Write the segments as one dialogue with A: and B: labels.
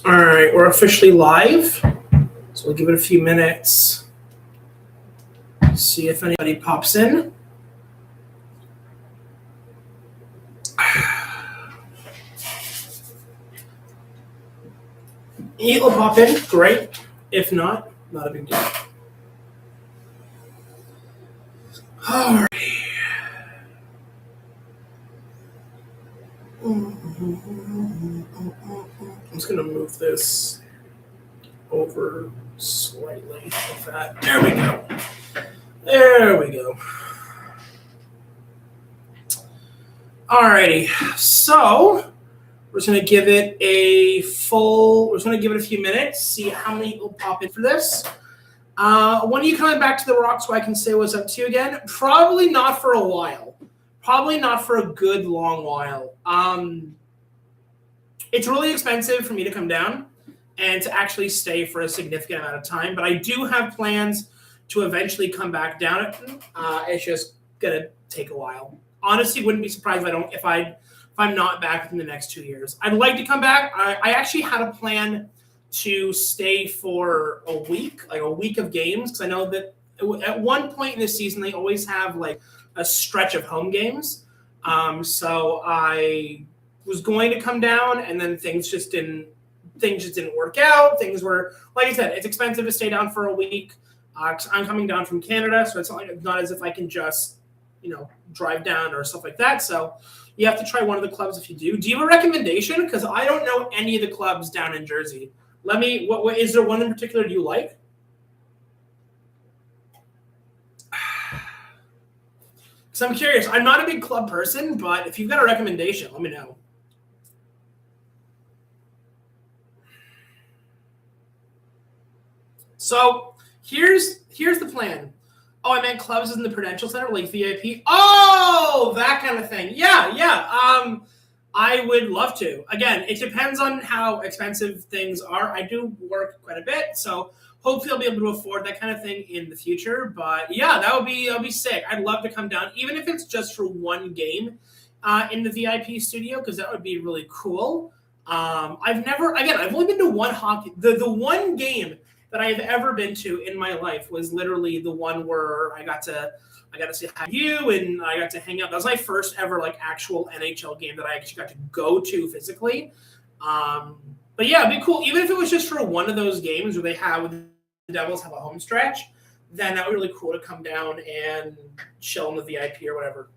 A: All right, we're officially live. So we'll give it a few minutes. See if anybody pops in. It'll pop in, great. If not, not a big deal. All right. I'm just going to move this over slightly like that. There we go. There we go. Alrighty, so we're just going to give it a few minutes, see how many will pop in for this. When are you coming back to the Rock so I can say what's up to you again? Probably not for a while. Probably not for a good long while. It's really expensive for me to come down and to actually stay for a significant amount of time, but I do have plans to eventually come back down. It's just gonna take a while. Honestly, wouldn't be surprised if I'm not back within the next 2 years. I'd like to come back. I actually had a plan to stay for a week, like a week of games, because I know that at one point in the season they always have like a stretch of home games. So I was going to come down, and then things just didn't work out. Things were, like I said, it's expensive to stay down for a week. I'm coming down from Canada, so it's not as if I can just, drive down or stuff like that. So you have to try one of the clubs if you do. Do you have a recommendation? Because I don't know any of the clubs down in Jersey. What is there one in particular you like? Because I'm curious. I'm not a big club person, but if you've got a recommendation, let me know. So here's the plan. Oh, I meant clubs in the Prudential Center, like VIP. Oh, that kind of thing. Yeah. I would love to. Again, it depends on how expensive things are. I do work quite a bit, so hopefully I'll be able to afford that kind of thing in the future. But yeah, that'll be sick. I'd love to come down, even if it's just for one game in the VIP studio, because that would be really cool. I've only been to one hockey. The one game that I've ever been to in my life was literally the one where I got to say hi to you, and I got to hang out. That was my first ever like actual NHL game that I actually got to go to physically. But yeah, it'd be cool. Even if it was just for one of those games where the Devils have a home stretch, then that would be really cool to come down and chill in the VIP or whatever.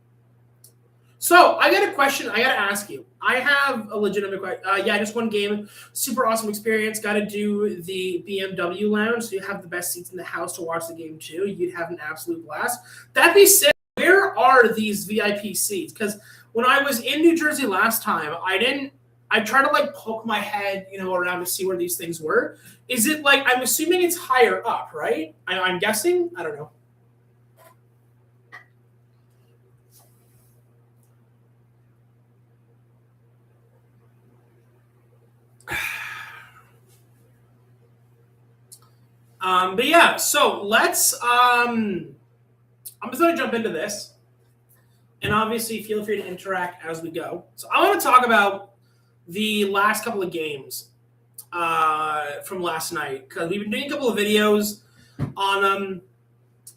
A: So I got a question I got to ask you. I have a legitimate question. Just one game. Super awesome experience. Got to do the BMW lounge. So you have the best seats in the house to watch the game too. You'd have an absolute blast. That'd be sick. Where are these VIP seats? Because when I was in New Jersey last time, I tried to like poke my head, around to see where these things were. Is it like, I'm assuming it's higher up, right? I'm guessing. I don't know. But yeah, so let's I'm just going to jump into this, and obviously feel free to interact as we go. So I want to talk about the last couple of games from last night, because we've been doing a couple of videos on them,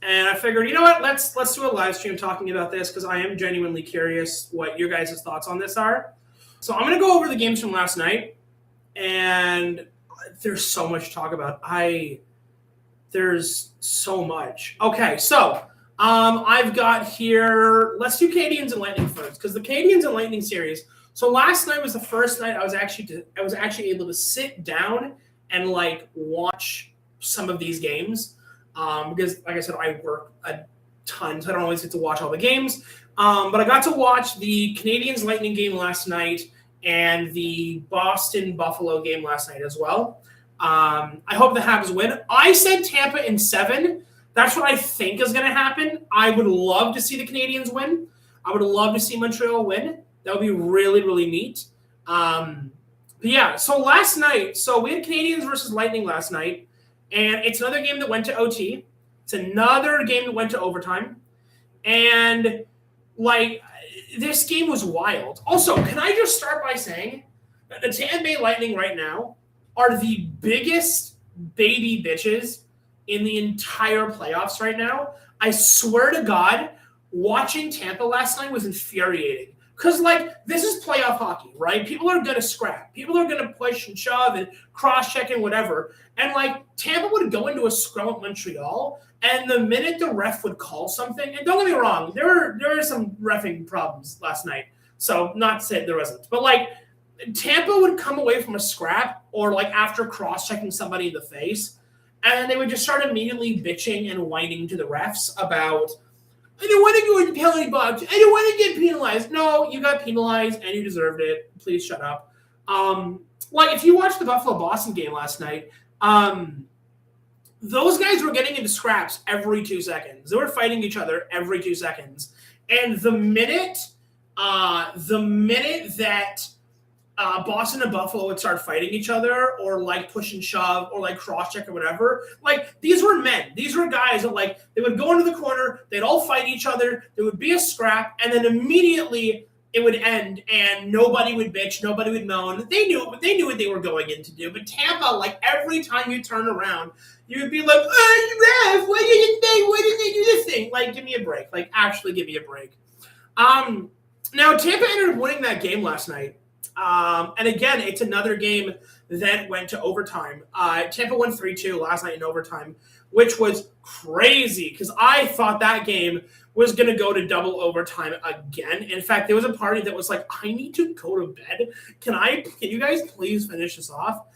A: and I figured, let's do a live stream talking about this, because I am genuinely curious what your guys' thoughts on this are. So I'm going to go over the games from last night, and there's so much to talk about. There's so much. Okay, so I've got here, let's do Canadiens and Lightning first, because the Canadiens and Lightning series. So last night was the first night I was actually able to sit down and like watch some of these games, because like I said, I work a ton, so I don't always get to watch all the games. But I got to watch the Canadiens Lightning game last night and the Boston Buffalo game last night as well. I hope the Habs win. I said Tampa in 7. That's what I think is going to happen. I would love to see the Canadiens win. I would love to see Montreal win. That would be really, really neat. But yeah, so last night, we had Canadiens versus Lightning last night, and it's another game that went to OT. It's another game that went to overtime. And, like, this game was wild. Also, can I just start by saying that the Tampa Bay Lightning right now are the biggest baby bitches in the entire playoffs right now. I swear to God, watching Tampa last night was infuriating. Because, like, this is playoff hockey, right? People are going to scrap. People are going to push and shove and cross-check and whatever. And, like, Tampa would go into a scrum at Montreal, and the minute the ref would call something, and don't get me wrong, there were some reffing problems last night. So, not to say there wasn't. But, like, Tampa would come away from a scrap or, like, after cross-checking somebody in the face, and they would just start immediately bitching and whining to the refs about – I don't want to go in the penalty box. I don't want to get penalized. No, you got penalized and you deserved it. Please shut up. Like, if you watched the Buffalo-Boston game last night, those guys were getting into scraps every 2 seconds. They were fighting each other every 2 seconds. And the minute that Boston and Buffalo would start fighting each other or, like, push and shove or, like, cross-check or whatever. Like, these were men. These were guys that, like, they would go into the corner, they'd all fight each other, there would be a scrap, and then immediately it would end, and nobody would bitch, nobody would moan. They knew what they were going in to do. But Tampa, like, every time you turn around, you would be like, oh, ref, why didn't they do this thing? Like, give me a break. Like, actually give me a break. Now, Tampa ended up winning that game last night. And again, it's another game that went to overtime. Tampa won 3-2 last night in overtime, which was crazy because I thought that game was going to go to double overtime again. In fact, there was a party that was like, I need to go to bed. Can you guys please finish this off?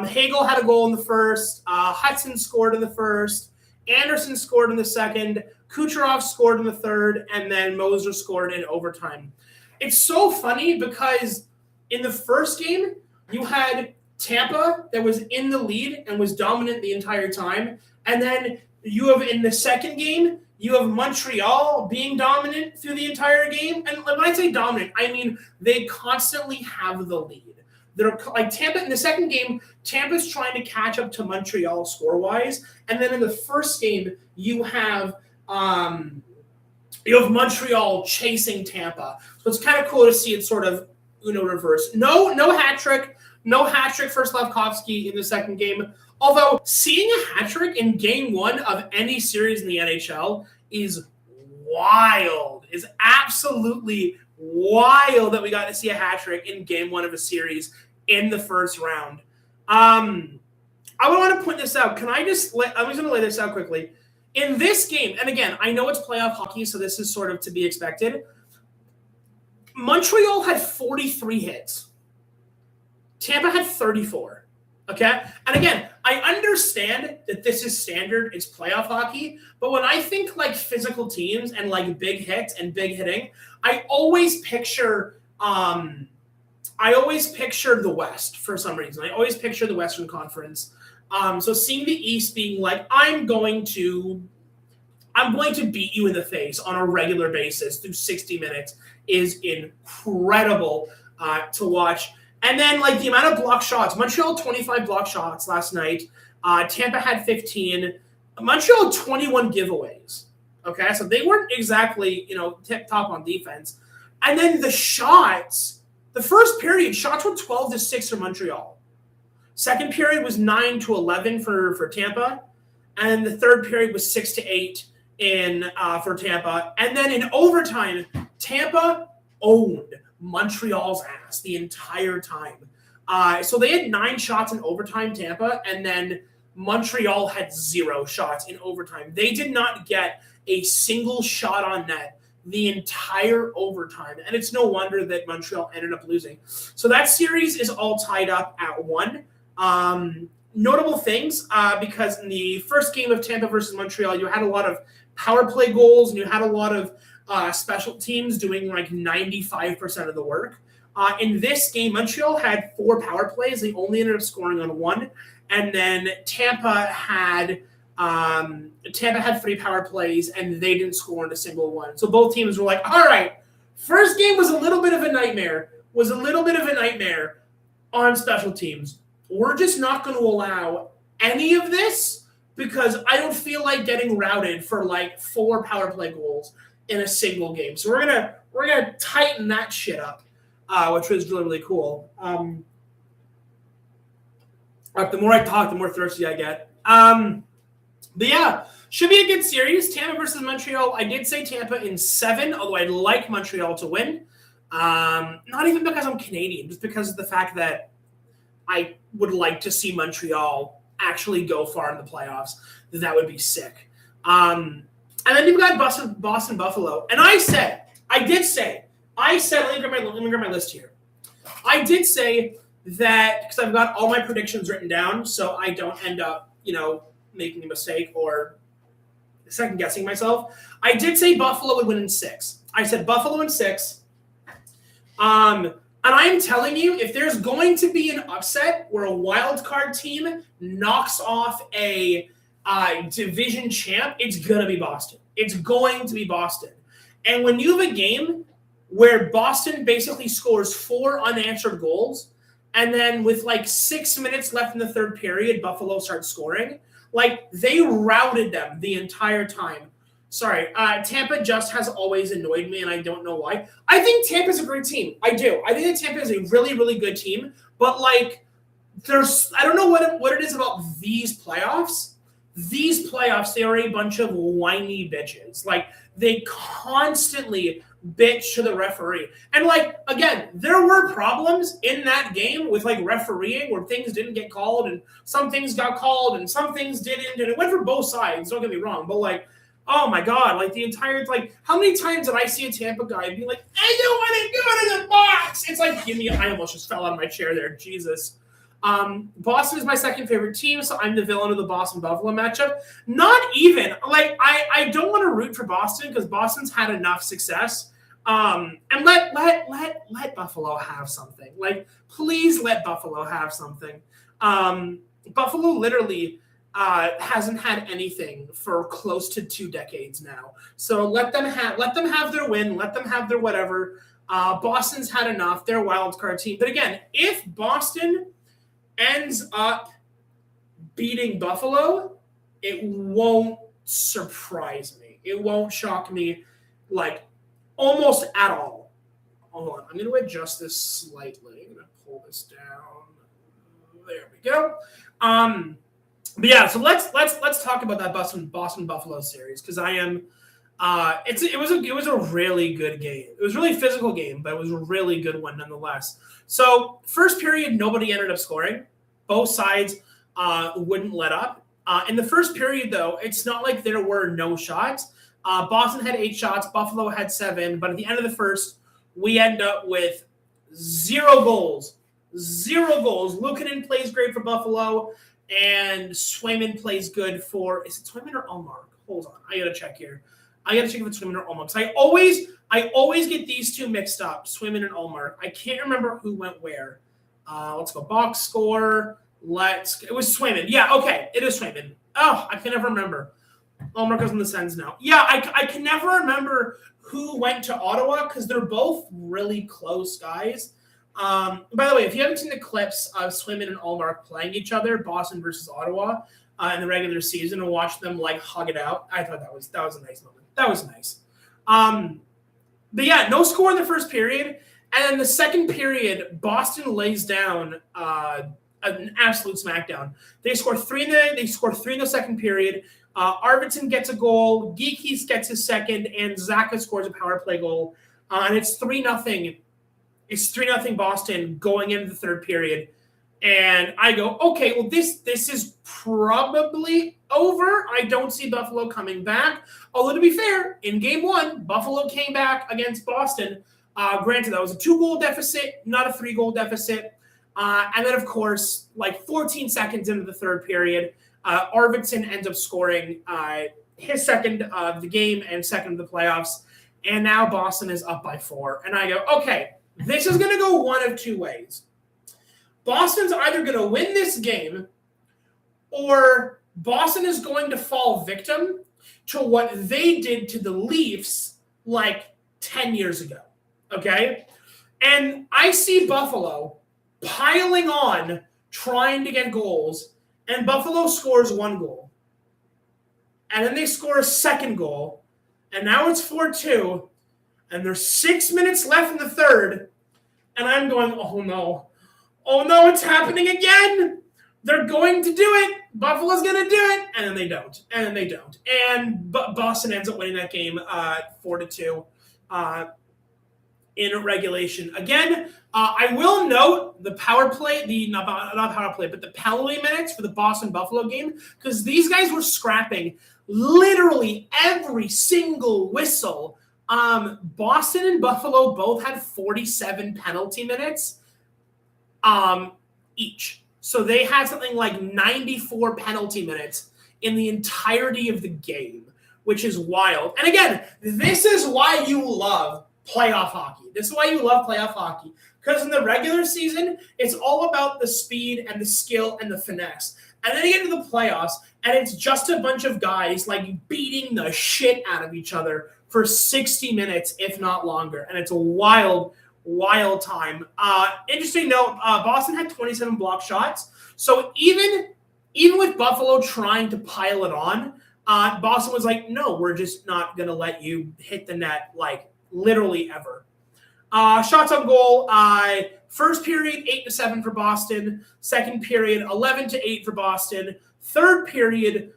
A: Hagel had a goal in the first. Hudson scored in the first. Anderson scored in the second. Kucherov scored in the third. And then Moser scored in overtime. It's so funny because in the first game, you had Tampa that was in the lead and was dominant the entire time. And then you have in the second game, you have Montreal being dominant through the entire game. And when I say dominant, I mean they constantly have the lead. They're like Tampa in the second game, Tampa's trying to catch up to Montreal score-wise. And then in the first game, you have Montreal chasing Tampa. So it's kind of cool to see it sort of reverse. No hat trick. No hat trick for Slafkovsky in the second game. Although seeing a hat trick in game one of any series in the NHL is wild. Is absolutely wild that we got to see a hat trick in game one of a series in the first round. I would want to point this out. I'm just going to lay this out quickly. In this game, and again, I know it's playoff hockey, so this is sort of to be expected. Montreal had 43 hits. Tampa had 34. Okay? And again, I understand that this is standard. It's playoff hockey. But when I think like physical teams and like big hits and big hitting, I always picture the West for some reason. I always picture the Western Conference. So seeing the East being like, I'm going to beat you in the face on a regular basis through 60 minutes is incredible to watch. And then, like, the amount of block shots. Montreal, 25 block shots last night. Tampa had 15. Montreal, 21 giveaways. Okay, so they weren't exactly, tip-top on defense. And then the shots, the first period, shots were 12-6 for Montreal. Second period was 9-11 for Tampa. And the third period was 6-8 for Tampa. And then in overtime, Tampa owned Montreal's ass the entire time. So they had 9 shots in overtime, Tampa, and then Montreal had 0 shots in overtime. They did not get a single shot on net the entire overtime, and it's no wonder that Montreal ended up losing. So that series is all tied up at 1. Notable things, because in the first game of Tampa versus Montreal, you had a lot of power play goals, and you had a lot of special teams doing like 95% of the work. In this game, Montreal had 4 power plays. They only ended up scoring on 1. And then Tampa had 3 power plays, and they didn't score on a single one. So both teams were like, all right, first game was a little bit of a nightmare on special teams. We're just not going to allow any of this because I don't feel like getting routed for like 4 power play goals in a single game. So we're gonna tighten that shit up, which was really, really cool. The more I talk, the more thirsty I get. But yeah, should be a good series. Tampa versus Montreal. I did say Tampa in 7, although I'd like Montreal to win. Not even because I'm Canadian, just because of the fact that I would like to see Montreal actually go far in the playoffs. That would be sick. And then you've got Boston, Buffalo. And I said, let me grab my list here. I did say that, because I've got all my predictions written down, so I don't end up, making a mistake or second guessing myself. I did say Buffalo would win in 6. I said Buffalo in 6. And I'm telling you, if there's going to be an upset where a wild card team knocks off a division champ, it's going to be Boston. It's going to be Boston. And when you have a game where Boston basically scores 4 unanswered goals, and then with 6 minutes left in the third period, Buffalo starts scoring, they routed them the entire time. Sorry, Tampa just has always annoyed me, and I don't know why. I think Tampa's a great team. I do. I think that Tampa is a really, really good team. But, I don't know what it is about these playoffs. These playoffs, they are a bunch of whiny bitches. They constantly bitch to the referee. And, again, there were problems in that game with, refereeing where things didn't get called and some things got called and some things didn't. And it went for both sides, don't get me wrong. But, oh my God, the entire, how many times did I see a Tampa guy be like, I don't want to go to the box? It's I almost just fell out of my chair there. Jesus. Boston is my second favorite team, so I'm the villain of the Boston-Buffalo matchup. Not even. I don't want to root for Boston because Boston's had enough success. And let Buffalo have something. Please let Buffalo have something. Buffalo literally hasn't had anything for close to 2 decades now. So let them have their win. Let them have their whatever. Boston's had enough. They're a wild card team. But again, if Boston ends up beating Buffalo, it won't surprise me. It won't shock me almost at all. Hold on. I'm going to adjust this slightly. I'm going to pull this down. There we go. But yeah, so let's talk about that Boston Buffalo series because I am. It was a really good game. It was a really physical game, but it was a really good one nonetheless. So first period, nobody ended up scoring. Both sides wouldn't let up. In the first period, though, it's not like there were no shots. Boston had 8 shots. Buffalo had 7. But at the end of the first, we end up with 0 goals. 0 goals. Luukkonen plays great for Buffalo, and Swayman plays good for – is it Swayman or Ullmark? Hold on. I got to check here. I got to check if it's Swayman or Ullmark. I always get these two mixed up, Swayman and Ullmark. I can't remember who went where. Let's go box score. It was Swayman. Yeah, okay. It is Swayman. Oh, I can never remember. Ullmark goes in the Sens now. Yeah, I can never remember who went to Ottawa because they're both really close guys. By the way, if you haven't seen the clips of Swayman and Ullmark playing each other, Boston versus Ottawa, in the regular season, and watch them hug it out, I thought that was a nice moment. That was nice. But yeah, no score in the first period. And then the second period, Boston lays down an absolute smackdown. They score 3 in the second period. Arvidsson gets a goal. Geekies gets his second, and Zacha scores a power play goal. And it's 3-0. It's 3-0 Boston going into the third period. And I go, okay, well, this is probably over. I don't see Buffalo coming back. Although, to be fair, in game 1, Buffalo came back against Boston. Granted, that was a 2-goal deficit, not a 3-goal deficit. And then, of course, 14 seconds into the third period, Arvidsson ends up scoring his second of the game and second of the playoffs. And now Boston is up by 4. And I go, okay, this is going to go one of 2 ways. Boston's either going to win this game or Boston is going to fall victim to what they did to the Leafs 10 years ago. Okay? And I see Buffalo piling on, trying to get goals, and Buffalo scores 1 goal. And then they score a second goal, and now it's 4-2, and there's 6 minutes left in the third, and I'm going, oh no, it's happening again. They're going to do it. Buffalo's going to do it, and then they don't. And then they don't. And Boston ends up winning that game 4-2 in regulation. Again, I will note the power play, not power play, but the penalty minutes for the Boston Buffalo game, because these guys were scrapping literally every single whistle. Boston and Buffalo both had 47 penalty minutes each. So they had something like 94 penalty minutes in the entirety of the game, which is wild. And again, this is why you love playoff hockey. This is why you love playoff hockey. Because in the regular season, it's all about the speed and the skill and the finesse. And then you get into the playoffs, and it's just a bunch of guys like beating the shit out of each other for 60 minutes, if not longer. And it's a wild time. Interesting note, Boston had 27 block shots. So even with Buffalo trying to pile it on, Boston was like, no, we're just not going to let you hit the net like literally ever. Shots on goal, first period 8-7 for Boston. Second period 11-8 for Boston. Third period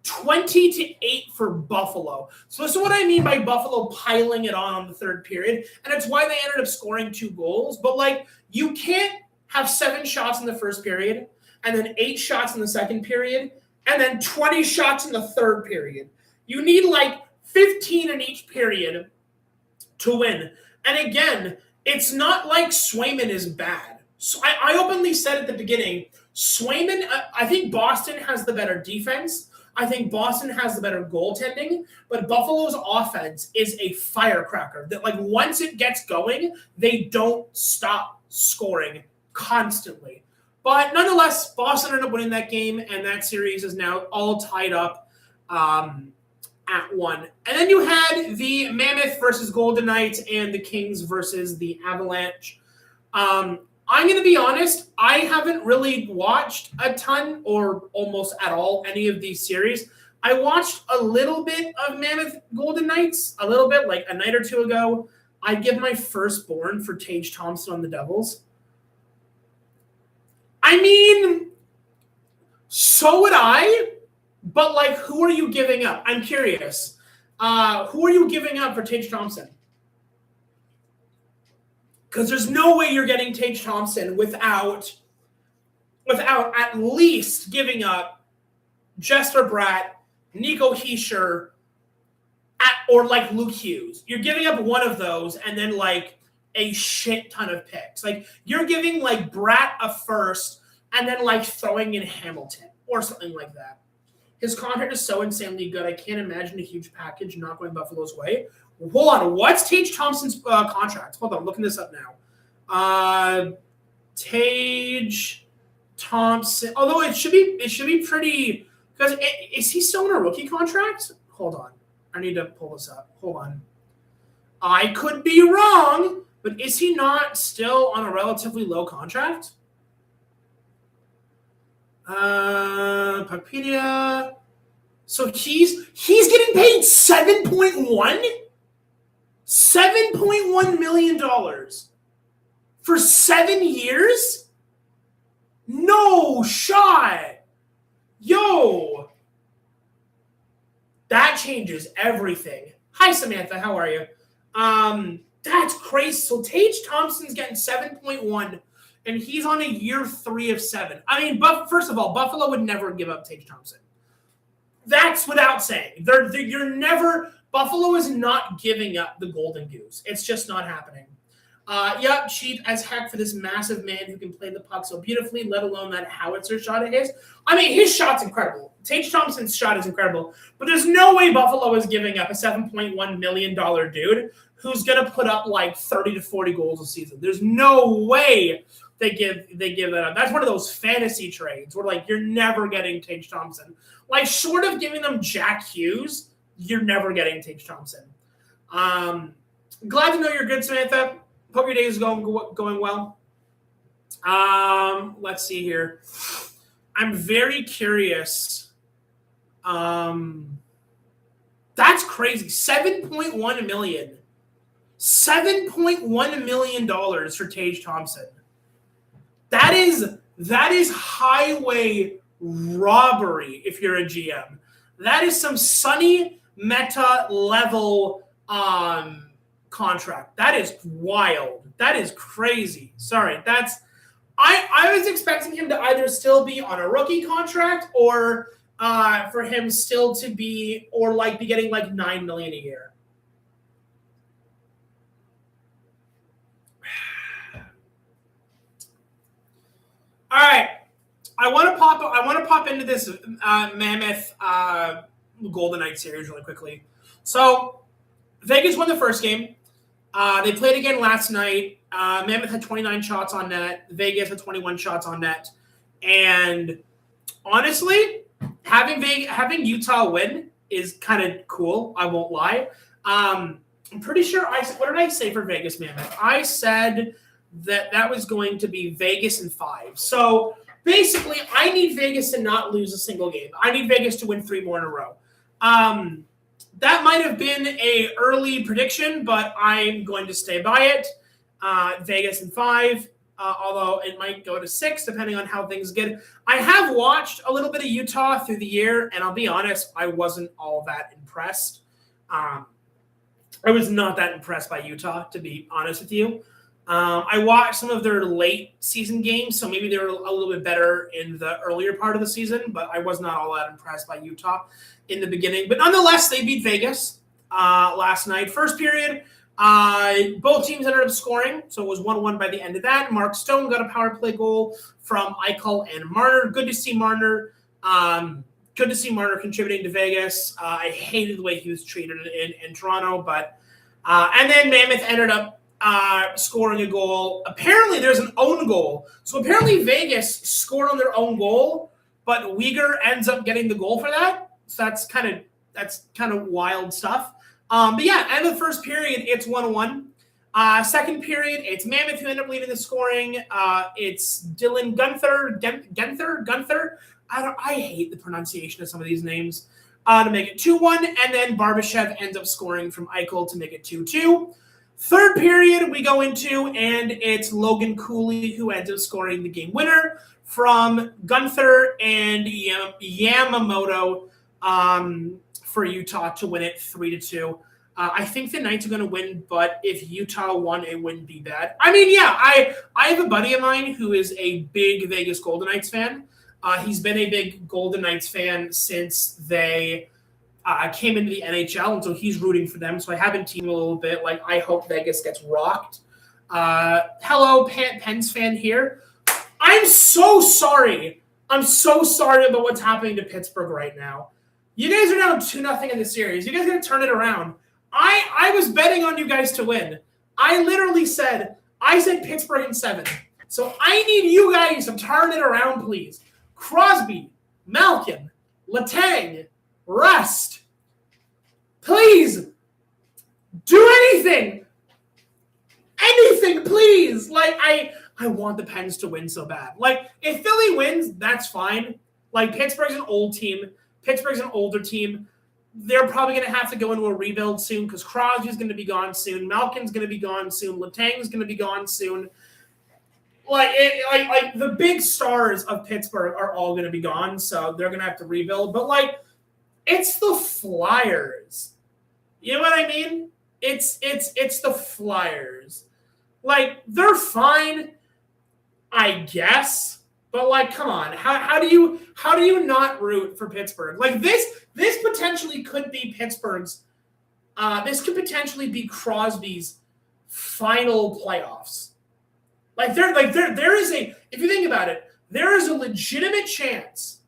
A: 20-8 for Buffalo. So this is what I mean by Buffalo piling it on the third period. And it's why they ended up scoring 2 goals. But, like, you can't have 7 shots in the first period and then 8 shots in the second period and then 20 shots in the third period. You need, like, 15 in each period to win. And, again, it's not like Swayman is bad. So I openly said at the beginning, Swayman, I think Boston has the better defense. I think Boston has the better goaltending, but Buffalo's offense is a firecracker that, like, once it gets going, they don't stop scoring constantly. But nonetheless, Boston ended up winning that game, and that series is now all tied up at 1. And then you had the Mammoth versus Golden Knights and the Kings versus the Avalanche. I'm going to be honest, I haven't really watched a ton or almost at all any of these series. I watched a little bit of Mammoth Golden Knights, a little bit, like a night or two ago. I'd give my firstborn for Tage Thompson on the Devils. I mean, so would I, but, like, who are you giving up? I'm curious. Who are you giving up for Tage Thompson? Because there's no way you're getting Tage Thompson without at least giving up Jesper Bratt, Nico Hischier, or like Luke Hughes. You're giving up one of those and then like a shit ton of picks. Like you're giving like Bratt a first and then like throwing in Hamilton or something like that. His contract is so insanely good. I can't imagine a huge package not going Buffalo's way. Hold on, what's Tage Thompson's contract? Hold on, I'm looking this up now. Tage Thompson. Although it should be pretty, because is he still in a rookie contract? Hold on, I need to pull this up. Hold on, I could be wrong, but is he not still on a relatively low contract? Puckpedia. So he's getting paid $7.1 million for 7 years? No shot. Yo. That changes everything. Hi, Samantha. How are you? That's crazy. So Tage Thompson's getting 7.1, and he's on a year 3 of 7. I mean, first of all, Buffalo would never give up Tage Thompson. That's without saying. Buffalo is not giving up the Golden Goose. It's just not happening. Yep, cheap as heck for this massive man who can play the puck so beautifully, let alone that howitzer shot of his. I mean, his shot's incredible. Tage Thompson's shot is incredible. But there's no way Buffalo is giving up a $7.1 million dude who's going to put up like 30 to 40 goals a season. There's no way they give that up. That's one of those fantasy trades where, like, you're never getting Tage Thompson. Like, short of giving them Jack Hughes, you're never getting Tage Thompson. Glad to know you're good, Samantha. Hope your day is going well. Let's see here. I'm very curious. That's crazy. $7.1 million. $7.1 million for Tage Thompson. That is That is highway robbery if you're a GM. That is some Sonny Meta level contract. That is wild. That is crazy. Sorry. I was expecting him to either still be on a rookie contract or for him still to be be getting like $9 million a year. All right, I want to pop into this Mammoth Golden Knights series really quickly. So Vegas won the first game. They played again last night. Mammoth had 29 shots on net. Vegas had 21 shots on net. And honestly, having Utah win is kind of cool. I won't lie. I'm pretty sure what did I say for Vegas Mammoth? I said that was going to be Vegas in 5. So basically, I need Vegas to not lose a single game. I need Vegas to win 3 more in a row. That might have been an early prediction, but I'm going to stay by it. Vegas in 5, although it might go to 6 depending on how things get. I have watched a little bit of Utah through the year, and I'll be honest, I wasn't all that impressed. I was not that impressed by Utah, to be honest with you. I watched some of their late season games, so maybe they were a little bit better in the earlier part of the season, but I was not all that impressed by Utah in the beginning. But nonetheless, they beat Vegas last night. First period, both teams ended up scoring, so it was 1-1 by the end of that. Mark Stone got a power play goal from Eichel and Marner. Good to see Marner. Good to see Marner contributing to Vegas. I hated the way he was treated in Toronto, but and then Mammoth ended up scoring a goal. Apparently, there's an own goal. So apparently, Vegas scored on their own goal, but Uyghur ends up getting the goal for that. So that's kind of wild stuff. But yeah, end of the first period, it's 1-1. Second period, it's Mammoth who end up leading the scoring. It's Dylan Guenther. I hate the pronunciation of some of these names. To make it 2-1, and then Barbashev ends up scoring from Eichel to make it 2-2. Third period we go into, and it's Logan Cooley who ends up scoring the game winner from Guenther and Yamamoto for Utah to win it 3-2. I think the Knights are going to win, but if Utah won, it wouldn't be bad. I mean, yeah, I have a buddy of mine who is a big Vegas Golden Knights fan. He's been a big Golden Knights fan since they came into the NHL, and so he's rooting for them. So I have been teaming a little bit. Like, I hope Vegas gets rocked. Hello, Pens fan here. I'm so sorry. I'm so sorry about what's happening to Pittsburgh right now. You guys are down 2-0 in the series. You guys got to turn it around. I was betting on you guys to win. I literally said Pittsburgh in 7. So I need you guys to turn it around, please. Crosby, Malkin, Letang, Rust. Please do anything. Anything, please. Like, I want the Pens to win so bad. Like, if Philly wins, that's fine. Like, Pittsburgh's an old team. Pittsburgh's an older team. They're probably going to have to go into a rebuild soon because Crosby's going to be gone soon. Malkin's going to be gone soon. Letang's going to be gone soon. Like the big stars of Pittsburgh are all going to be gone, so they're going to have to rebuild. But, like, it's the Flyers. You know what I mean? It's the Flyers. Like, they're fine, I guess. But, like, come on. How do you not root for Pittsburgh? Like, this potentially could be Pittsburgh's this could potentially be Crosby's final playoffs. There is a, if you think about it, there is a legitimate chance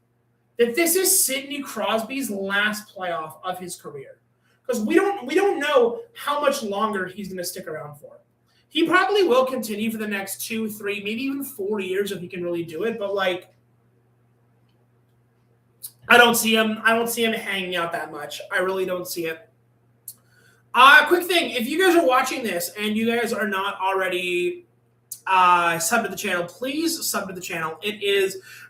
A: that this is Sidney Crosby's last playoff of his career. Because we don't know how much longer he's going to stick around for. He probably will continue for the next 2, 3, maybe even 4 years if he can really do it. But, like, I don't see him hanging out that much. I really don't see it. Quick thing, if you guys are watching this and you guys are not already sub to the channel, please sub to the channel.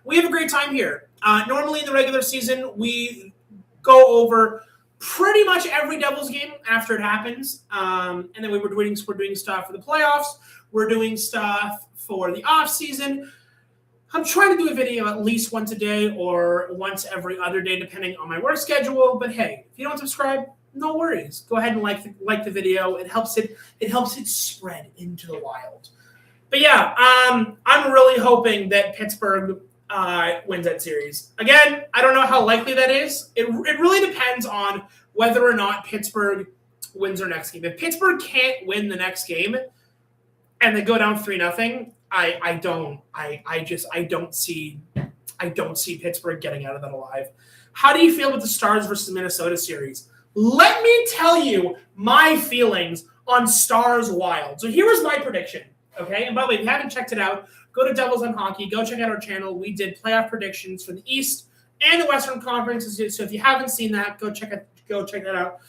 A: We have a great time here. Normally in the regular season, we go over pretty much every Devils game after it happens. And then we're doing stuff for the playoffs. We're doing stuff for the off season. I'm trying to do a video at least once a day or once every other day, depending on my work schedule. But hey, if you don't subscribe, no worries. Go ahead and like the video. It helps it spread into the wild. But yeah, I'm really hoping that Pittsburgh wins that series. Again, I don't know how likely that is. It really depends on whether or not Pittsburgh wins their next game. If Pittsburgh can't win the next game and they go down 3-0, I don't see Pittsburgh getting out of that alive. How do you feel about the Stars versus Minnesota series? Let me tell you my feelings on Stars Wild. So here was my prediction. Okay, and by the way, if you haven't checked it out, go to Devils on Hockey. Go check out our channel. We did playoff predictions for the East and the Western Conference. So if you haven't seen that, go check that out.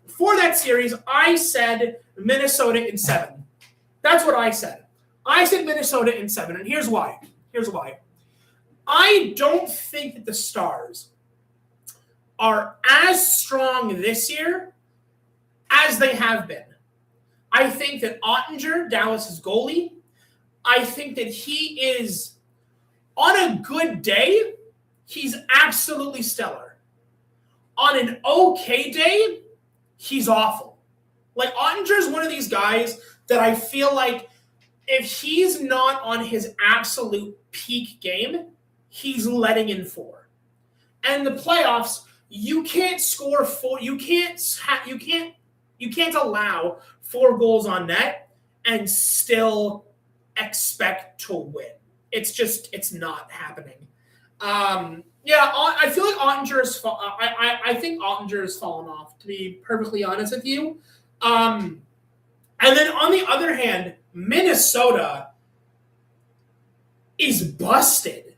A: For that series, I said Minnesota in 7. That's what I said. I said Minnesota in 7, and here's why. I don't think that the Stars are as strong this year as they have been. I think that Ottinger, Dallas's goalie, I think that he is, on a good day, he's absolutely stellar. On an okay day, he's awful. Like, Ottinger is one of these guys that I feel like if he's not on his absolute peak game, he's letting in 4. And in the playoffs, you can't score 4. You can't allow 4 goals on net and still expect to win. It's not happening. I feel like Ottinger is. I think Ottinger has fallen off, to be perfectly honest with you. And then on the other hand, Minnesota is busted.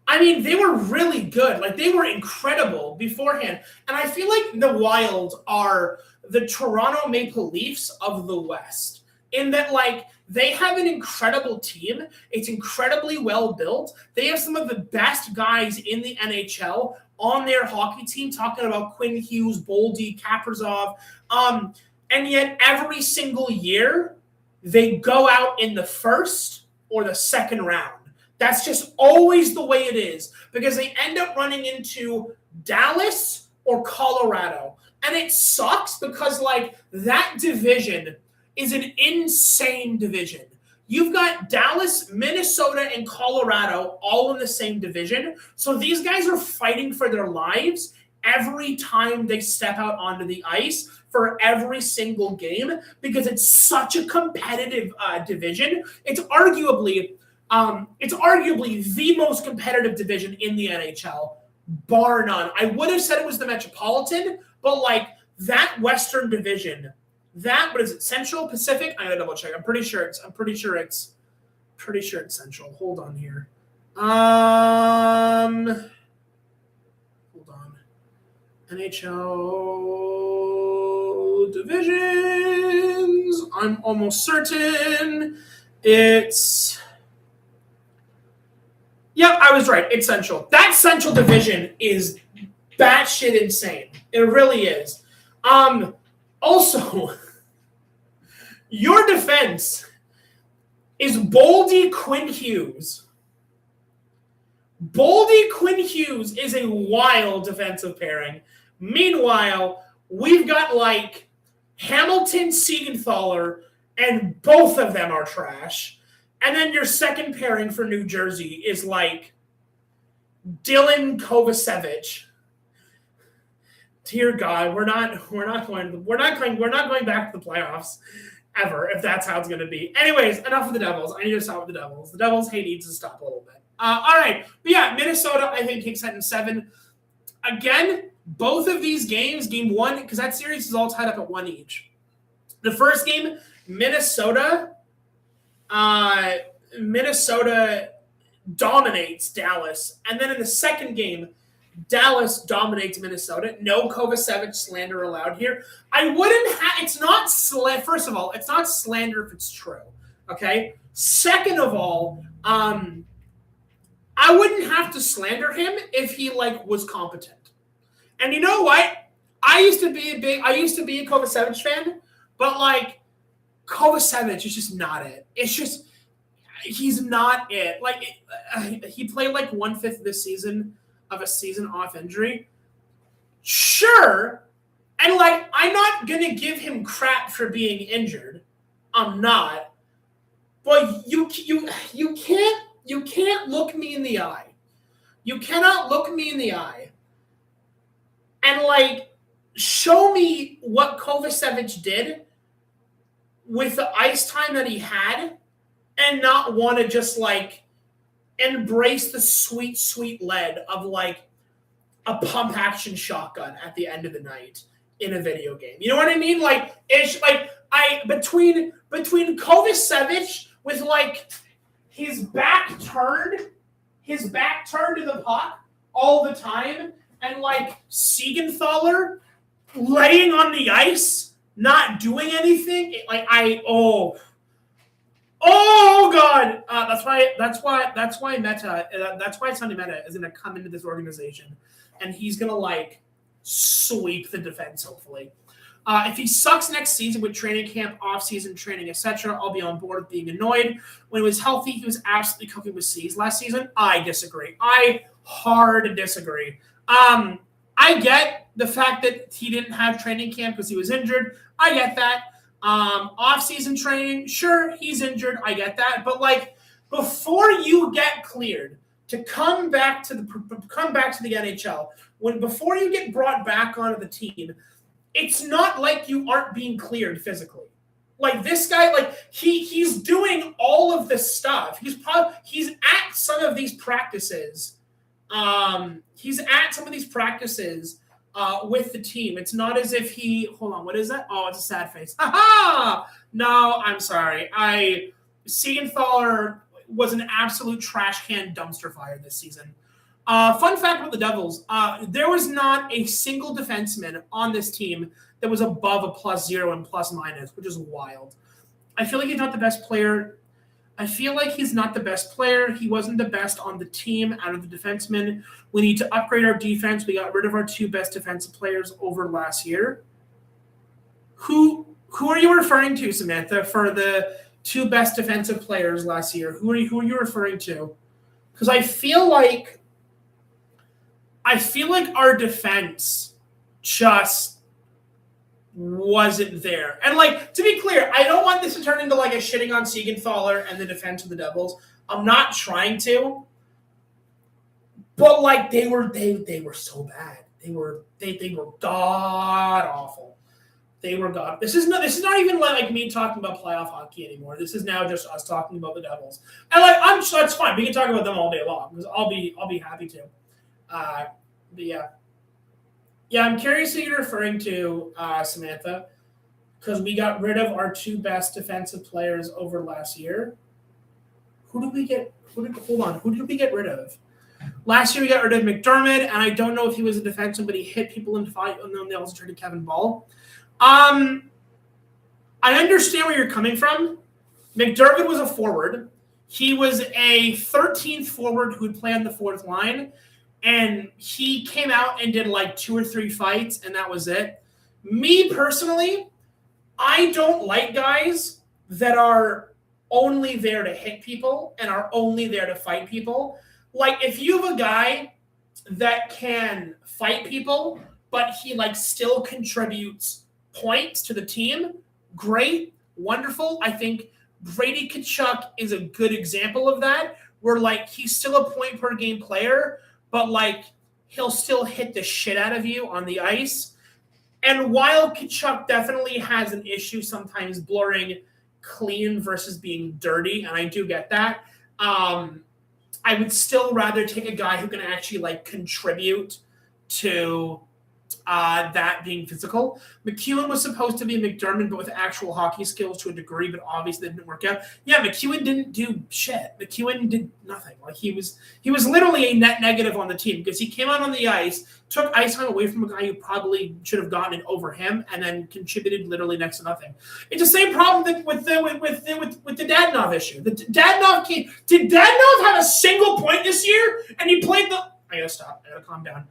A: I mean, they were really good. Like, they were incredible beforehand. And I feel like the Wild are the Toronto Maple Leafs of the West, in that, like, they have an incredible team. It's incredibly well built. They have some of the best guys in the NHL on their hockey team, talking about Quinn Hughes, Boldy, Kaprizov. And yet every single year they go out in the first or the second round. That's just always the way it is, because they end up running into Dallas or Colorado. And it sucks because, like, that division is an insane division. You've got Dallas, Minnesota, and Colorado all in the same division. So these guys are fighting for their lives every time they step out onto the ice for every single game, because it's such a competitive division. It's arguably the most competitive division in the NHL, bar none. I would have said it was the Metropolitan, but like that Western Division, what is it? Central, Pacific? I gotta double check. I'm pretty sure it's Central. Hold on here. Hold on. NHL divisions. I'm almost certain it's. Yep, I was right. It's Central. That Central division is batshit insane. It really is. Also, your defense is Boldy Quinn Hughes. Boldy Quinn Hughes is a wild defensive pairing. Meanwhile, we've got like Hamilton Siegenthaler, and both of them are trash. And then your second pairing for New Jersey is like Dylan Kovacevic. Dear God, we're not going back to the playoffs ever if that's how it's going to be. Anyways, enough of the Devils. I need to stop with the Devils. The Devils' hate needs to stop a little bit. All right, but yeah, Minnesota I think takes that in 7. Again, both of these games, game 1, because that series is all tied up at 1 each. The first game, Minnesota dominates Dallas. And then in the second game, Dallas dominates Minnesota. No Kovacevic slander allowed here. It's not first of all, it's not slander if it's true. Okay? Second of all, I wouldn't have to slander him if he was competent. And you know what? I used to be a Kovacevic fan, but Kovacevic is just not it. It's just he's not it. Like he played like 1/5 this season of a season off injury. Sure, and like I'm not gonna give him crap for being injured. I'm not. But you can't look me in the eye. You cannot look me in the eye and like show me what Kovacevic did with the ice time that he had and not want to just like embrace the sweet, sweet lead of like a pump action shotgun at the end of the night in a video game. You know what I mean? Like it's like between Kovacevic with like his back turned to the puck all the time, and like Siegenthaler laying on the ice, not doing anything. Like oh god, that's why Sonny Meta is gonna come into this organization, and he's gonna like sweep the defense hopefully. If he sucks next season with training camp, off-season training, etc., I'll be on board with being annoyed. When he was healthy, he was absolutely cooking with C's last season. I disagree. I hard disagree. I get the fact that he didn't have training camp because he was injured. I get that. Off-season training, sure, he's injured. I get that. But like before you get cleared to come back to the NHL, before you get brought back onto the team, it's not like you aren't being cleared physically. Like this guy, like he's doing all of this stuff. He's at some of these practices. With the team. It's not as if he. Hold on, what is that? Oh, it's a sad face. Aha! No, I'm sorry. Siegenthaler was an absolute trash can dumpster fire this season. Fun fact about the Devils, there was not a single defenseman on this team that was above a +0 and +-, which is wild. I feel like he's not the best player. He wasn't the best on the team out of the defensemen. We need to upgrade our defense. We got rid of our 2 best defensive players over last year. Who are you referring to, Samantha, for the 2 best defensive players last year? Who are you referring to? Because I feel like our defense just wasn't there. And like, to be clear, I don't want this to turn into like a shitting on Siegenthaler and the defense of the Devils. I'm not trying to. But like they were so bad. They were god awful. They were god. This is not even like me talking about playoff hockey anymore. This is now just us talking about the Devils. And like that's fine. We can talk about them all day long because I'll be happy to. But yeah. Yeah, I'm curious who you're referring to, Samantha, because we got rid of our 2 best defensive players over last year. Who did we get rid of? Last year we got rid of McDermott, and I don't know if he was a defenseman, but he hit people in fight, and then they also traded Kevin Ball. I understand where you're coming from. McDermott was a forward. He was a 13th forward who would play on the 4th line. And he came out and did like 2 or 3 fights, and that was it. Me personally, I don't like guys that are only there to hit people and are only there to fight people. Like if you have a guy that can fight people, but he like still contributes points to the team, great, wonderful. I think Brady Tkachuk is a good example of that, where like he's still a point per game player, but like he'll still hit the shit out of you on the ice. And while Tkachuk definitely has an issue sometimes blurring clean versus being dirty, and I do get that, I would still rather take a guy who can actually like contribute to that being physical. McEwen was supposed to be McDermott, but with actual hockey skills to a degree, but obviously that didn't work out. Yeah, McEwen didn't do shit. McEwen did nothing. Like he was literally a net negative on the team because he came out on the ice, took ice time away from a guy who probably should have gotten it over him, and then contributed literally next to nothing. It's the same problem with the Dadonov issue. The Dadonov came. Did Dadonov have a single point this year? And he played the. I gotta stop. I gotta calm down.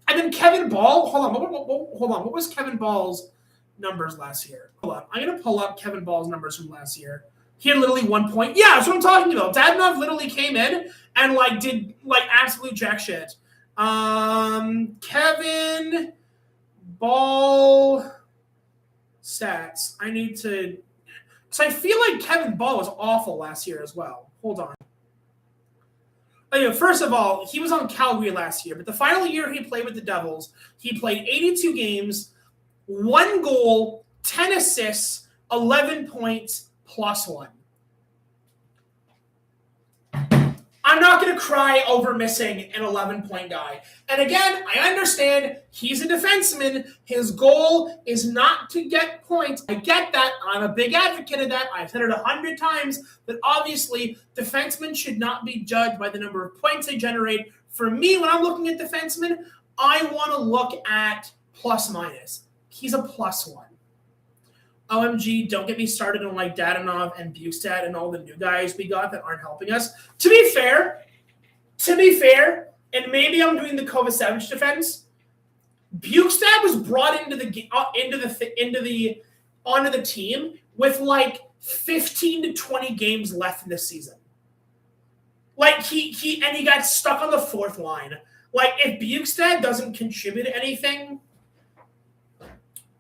A: And then Kevin Ball, hold on. What was Kevin Ball's numbers last year? Hold on. I'm going to pull up Kevin Ball's numbers from last year. He had literally 1 point. Yeah, that's what I'm talking about. Dadonov literally came in and did absolute jack shit. Kevin Ball stats. I need to, because I feel like Kevin Ball was awful last year as well. Hold on. First of all, he was on Calgary last year, but the final year he played with the Devils, he played 82 games, 1 goal, 10 assists, 11 points, +1. I'm not going to cry over missing an 11-point guy. And again, I understand he's a defenseman. His goal is not to get points. I get that. I'm a big advocate of that. I've said it 100 times that obviously defensemen should not be judged by the number of points they generate. For me, when I'm looking at defensemen, I want to look at plus-minus. He's a +1. OMG, don't get me started on Dadonov and Bukestad and all the new guys we got that aren't helping us. To be fair, and maybe I'm doing the Kovacevic defense, Bukestad was brought onto the team with 15 to 20 games left in the season. He got stuck on the 4th line. If Bukestad doesn't contribute anything,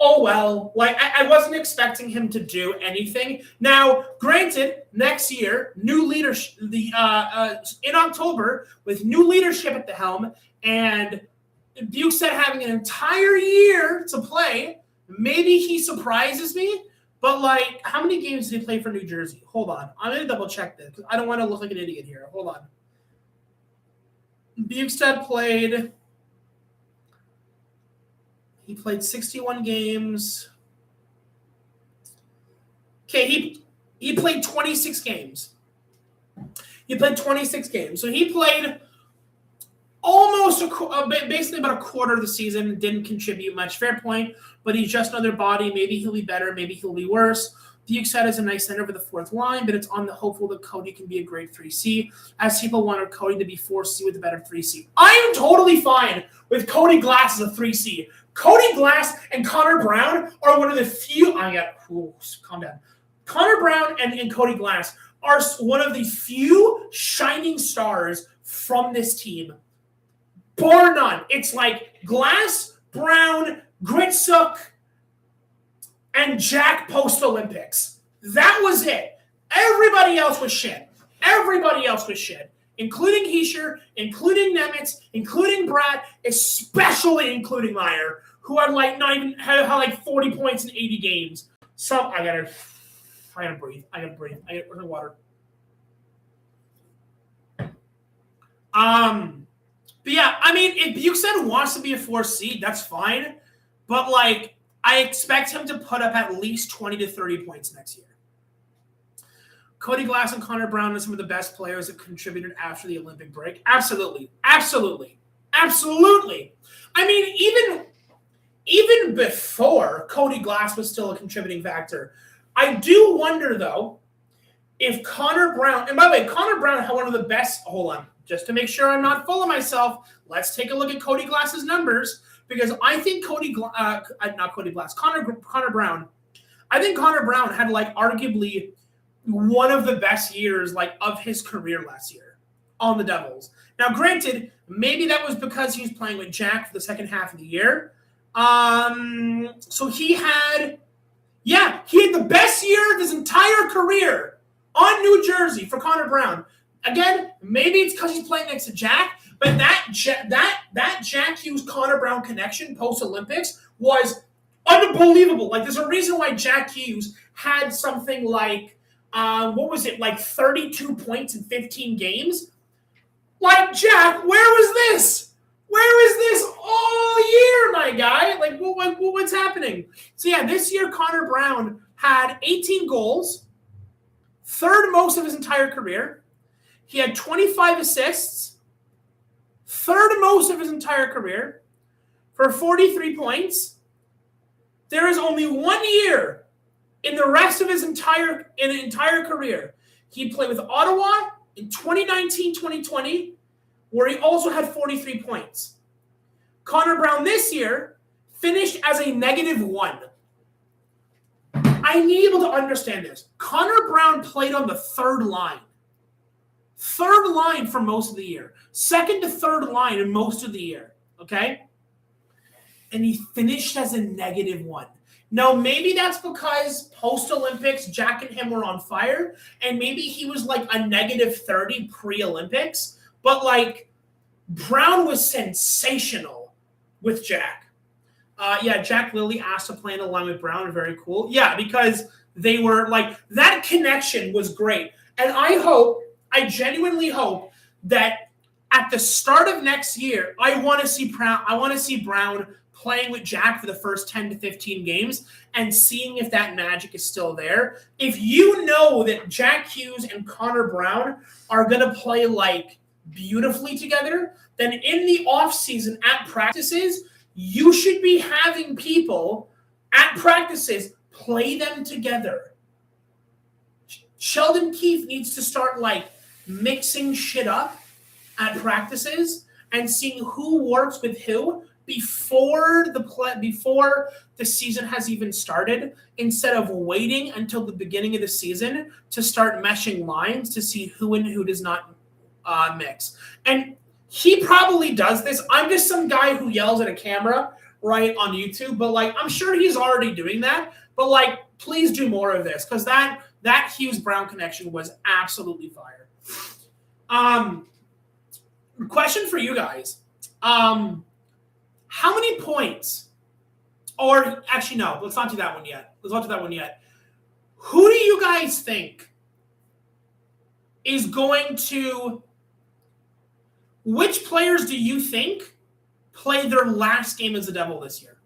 A: oh, well, I wasn't expecting him to do anything. Now, granted, next year, new leadership, in October, with new leadership at the helm, and Bukestad having an entire year to play, maybe he surprises me. But, how many games did he play for New Jersey? Hold on. I'm going to double check this, because I don't want to look like an idiot here. Hold on. Bukestad played... He played 61 games. Okay, he played 26 games. So he played almost basically about a quarter of the season, didn't contribute much. Fair point, but he's just another body. Maybe he'll be better, maybe he'll be worse. Bukestad is a nice center for the 4th line, but it's on the hopeful that Cody can be a great 3C, as people wanted Cody to be 4C with a better 3C. I am totally fine with Cody Glass as a 3C. Cody Glass and Connor Brown are one of the few. Calm down. Connor Brown and Cody Glass are one of the few shining stars from this team, bar none. It's Glass, Brown, Gritsuk, and Jack post-Olympics. That was it. Everybody else was shit. Including Hischier, including Nemitz, including Brad, especially including Meyer, who had had 40 points in 80 games. I gotta breathe. I gotta drink water. But yeah, if Bukestad wants to be a 4C, that's fine. But I expect him to put up at least 20 to 30 points next year. Cody Glass and Connor Brown are some of the best players that contributed after the Olympic break. Absolutely. Even before Cody Glass was still a contributing factor. I do wonder, though, if Connor Brown, and by the way, Connor Brown had one of the best, hold on, just to make sure I'm not full of myself, let's take a look at Cody Glass's numbers, because I think Connor Brown, I think Connor Brown had arguably one of the best years of his career last year on the Devils. Now, granted, maybe that was because he was playing with Jack for the second half of the year. So he had the best year of his entire career on New Jersey for Connor Brown. Again, maybe it's because he's playing next to Jack, but that Jack Hughes Connor Brown connection post Olympics was unbelievable. There's a reason why Jack Hughes had something 32 points in 15 games? Jack, where was this? Where is this all year, my guy? What's happening? So, yeah, this year Connor Brown had 18 goals, third most of his entire career. He had 25 assists, third most of his entire career, for 43 points. There is only 1 year in the rest of his entire career. He played with Ottawa in 2019-2020, where he also had 43 points. Connor Brown this year finished as a -1. I need people to understand this. Connor Brown played on the third line. Third line for most of the year. Second to third line in most of the year. Okay? And he finished as a -1. Now, maybe that's because post-Olympics, Jack and him were on fire, and maybe he was like a -30 pre-Olympics, but like Brown was sensational with Jack. Jack Lilly asked to play in a line with Brown. Very cool. Yeah, because they were like, that connection was great. And I genuinely hope that at the start of next year, I want to see Brown playing with Jack for the first 10 to 15 games and seeing if that magic is still there. If you know that Jack Hughes and Connor Brown are going to play like beautifully together, then in the offseason at practices, you should be having people at practices play them together. Sheldon Keefe needs to start like mixing shit up at practices and seeing who works with who before the season has even started, instead of waiting until the beginning of the season to start meshing lines to see who and who does not mix. And he probably does this. I'm just some guy who yells at a camera, right, on YouTube, but like I'm sure he's already doing that. But like, please do more of this, because that Hughes Brown connection was absolutely fire. Question for you guys. How many points, or actually no, let's not do that one yet. Who do you guys think is going to, which players do you think play their last game as the Devil this year?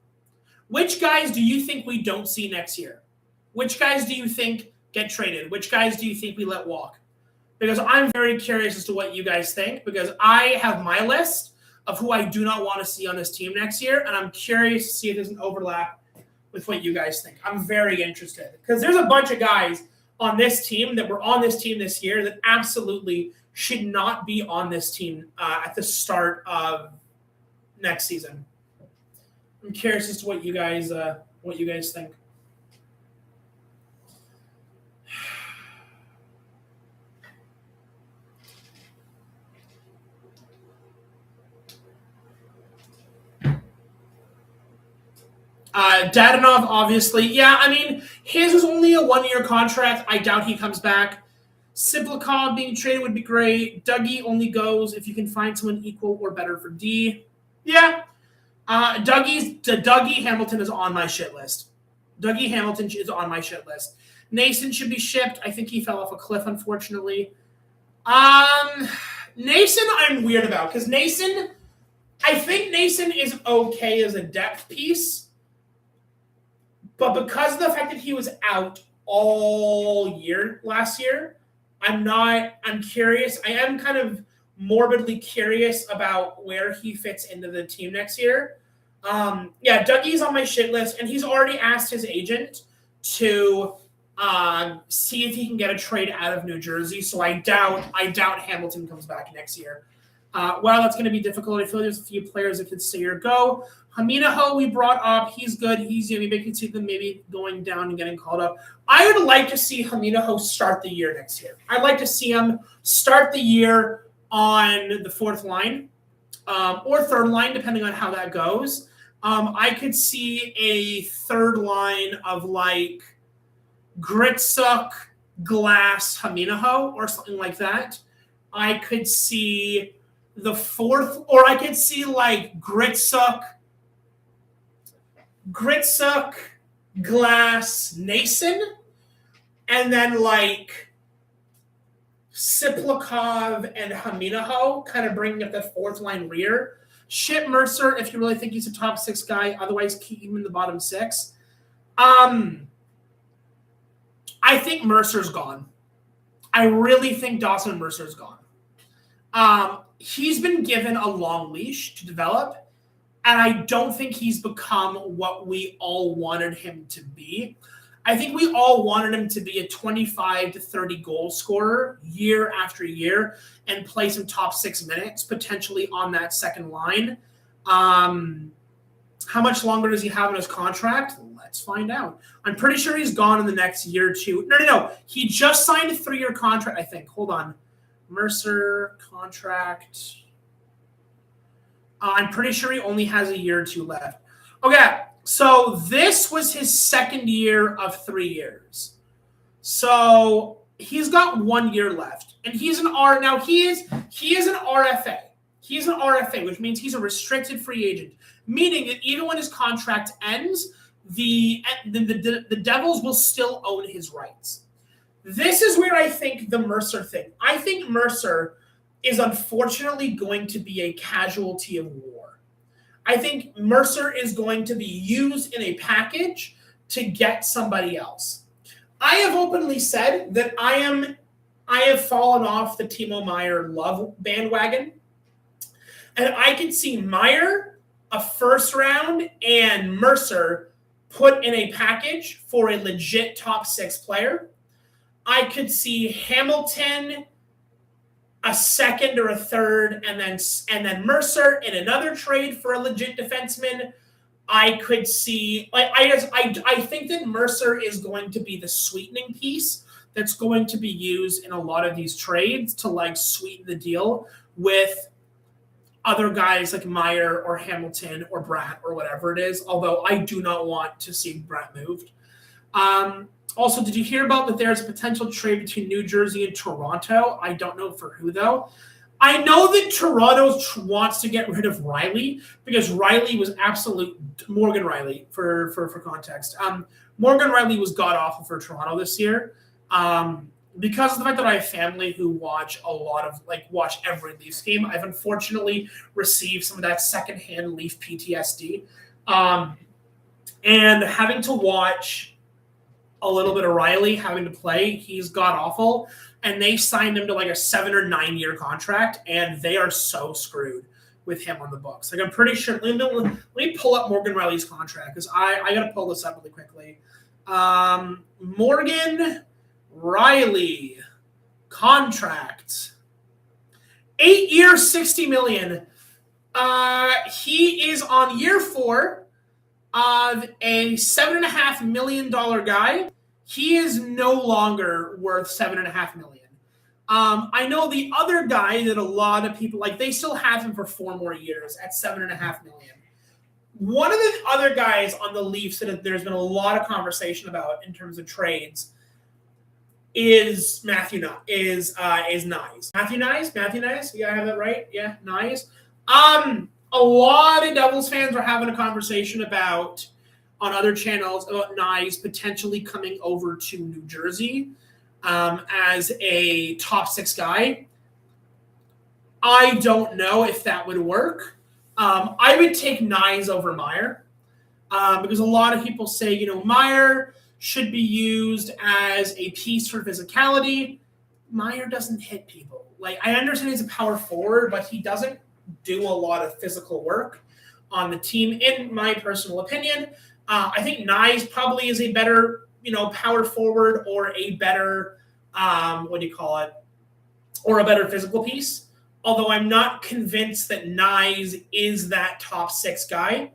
A: Which guys do you think we don't see next year? Which guys do you think get traded? Which guys do you think we let walk? Because I'm very curious as to what you guys think, because I have my list of who I do not want to see on this team next year, and I'm curious to see if there's an overlap with what you guys think. I'm very interested, because there's a bunch of guys on this team that were on this team this year that absolutely should not be on this team at the start of next season. I'm curious as to what you guys think. Dadonov, obviously. Yeah, I mean, his was only a one-year contract. I doubt he comes back. Siplikov being traded would be great. Dougie only goes if you can find someone equal or better for D. Yeah. Dougie Hamilton is on my shit list. Dougie Hamilton is on my shit list. Nason should be shipped. I think he fell off a cliff, unfortunately. Nason I'm weird about, because I think Nason is okay as a depth piece. But because of the fact that he was out all year last year, I'm curious. I am kind of morbidly curious about where he fits into the team next year. Dougie's on my shit list, and he's already asked his agent to see if he can get a trade out of New Jersey. So I doubt Hamilton comes back next year. Well, that's going to be difficult. I feel like there's a few players that could stay or go. Haminaho we brought up. He's good. He's maybe I can see them maybe going down and getting called up. I would like to see Haminaho start the year next year. I'd like to see him start the year on the fourth line or third line, depending on how that goes. I could see a third line of like Gritsuk, Glass, Haminaho, or something like that. I could see the fourth, or I could see like Gritsuk, Glass, Nason, and then like Siplikov and Haminaho, kind of bringing up that fourth line rear. Ship Mercer if you really think he's a top 6 guy. Otherwise, keep him in the bottom 6. I think Mercer's gone. I really think Dawson Mercer's gone. He's been given a long leash to develop, and I don't think he's become what we all wanted him to be. I think we all wanted him to be a 25 to 30 goal scorer year after year and play some top 6 minutes, potentially on that second line. How much longer does he have in his contract? Let's find out. I'm pretty sure he's gone in the next year or two. No. He just signed a 3-year contract, I think. Hold on. Mercer contract. I'm pretty sure he only has a year or two left. Okay, so this was his second year of 3 years. So he's got 1 year left, and he's an R. Now he is an RFA. He's an RFA, which means he's a restricted free agent, meaning that even when his contract ends, the Devils will still own his rights. This is where I think the Mercer thing. I think Mercer is unfortunately going to be a casualty of war. I think Mercer is going to be used in a package to get somebody else. I have openly said that I have fallen off the Timo Meier love bandwagon. And I can see Meier, a first round, and Mercer put in a package for a legit top 6 player. I could see Hamilton, a second or a third, and then Mercer in another trade for a legit defenseman. I could see, I think that Mercer is going to be the sweetening piece that's going to be used in a lot of these trades to sweeten the deal with other guys like Meier or Hamilton or Bratt or whatever it is, although I do not want to see Bratt moved. Also, did you hear about that there's a potential trade between New Jersey and Toronto? I don't know for who, though. I know that Toronto wants to get rid of Riley because Riley was Morgan Riley, for context. Morgan Riley was god-awful for Toronto this year. Because of the fact that I have family who watch watch every Leafs game, I've unfortunately received some of that secondhand Leaf PTSD. And having to watch a little bit of Riley having to play, he's god-awful. And they signed him to a 7 or 9 year contract, and they are so screwed with him on the books. I'm pretty sure. Let me pull up Morgan Riley's contract because I got to pull this up really quickly. Morgan Riley contract, 8 years, $60 million. He is on year 4 of a $7.5 million guy. He is no longer worth $7.5 million. I know the other guy that a lot of people they still have him for 4 more years at $7.5 million. One of the other guys on the Leafs that there's been a lot of conversation about in terms of trades is Matthew Knies. Matthew Knies? Yeah, I have that right? Yeah, Knies. A lot of Devils fans are having a conversation about on other channels about Knies potentially coming over to New Jersey as a top 6 guy. I don't know if that would work. I would take Knies over Meier because a lot of people say, Meier should be used as a piece for physicality. Meier doesn't hit people. I understand he's a power forward, but he doesn't do a lot of physical work on the team, in my personal opinion. I think Knies probably is a better, power forward or a better, or a better physical piece. Although I'm not convinced that Knies is that top 6 guy.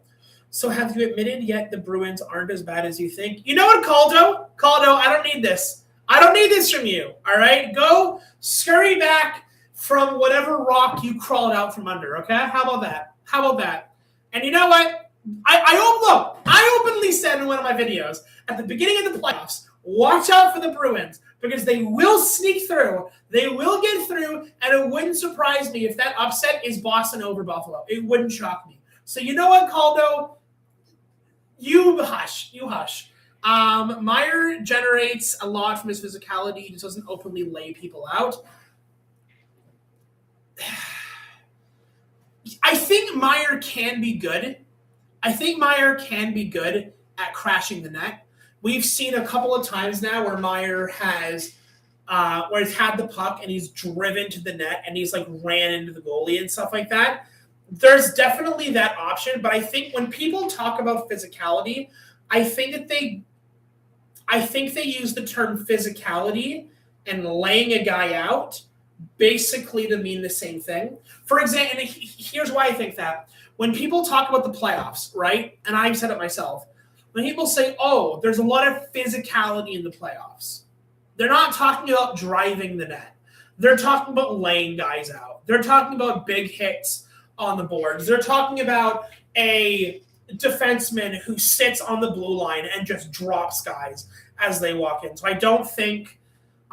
A: So have you admitted yet the Bruins aren't as bad as you think? You know what, Caldo? I don't need this. I don't need this from you, all right? Go scurry back from whatever rock you crawled out from under, okay? How about that? And you know what? I openly said in one of my videos at the beginning of the playoffs, watch out for the Bruins because they will sneak through. They will get through, and it wouldn't surprise me if that upset is Boston over Buffalo. It wouldn't shock me. So you know what, Caldo? You hush. Meier generates a lot from his physicality. He just doesn't openly lay people out. I think Meier can be good. At crashing the net. We've seen a couple of times now where Meier has where he's had the puck and he's driven to the net and he's ran into the goalie and stuff like that. There's definitely that option, but I think when people talk about physicality, I think they use the term physicality and laying a guy out basically to mean the same thing. For example, and here's why I think that. When people talk about the playoffs, right, and I've said it myself, when people say, oh, there's a lot of physicality in the playoffs, they're not talking about driving the net. They're talking about laying guys out. They're talking about big hits on the boards. They're talking about a defenseman who sits on the blue line and just drops guys as they walk in. So I don't think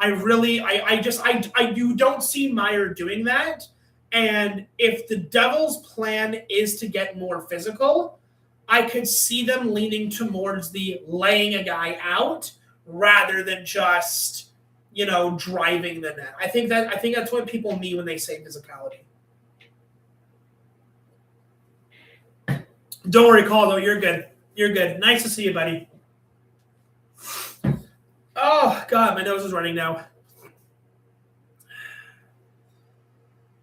A: you don't see Meier doing that. And if the Devils' plan is to get more physical, I could see them leaning towards the laying a guy out rather than just, driving the net. I think that's what people mean when they say physicality. Don't worry, Caldo, you're good. You're good. Nice to see you, buddy. Oh God, my nose is running now.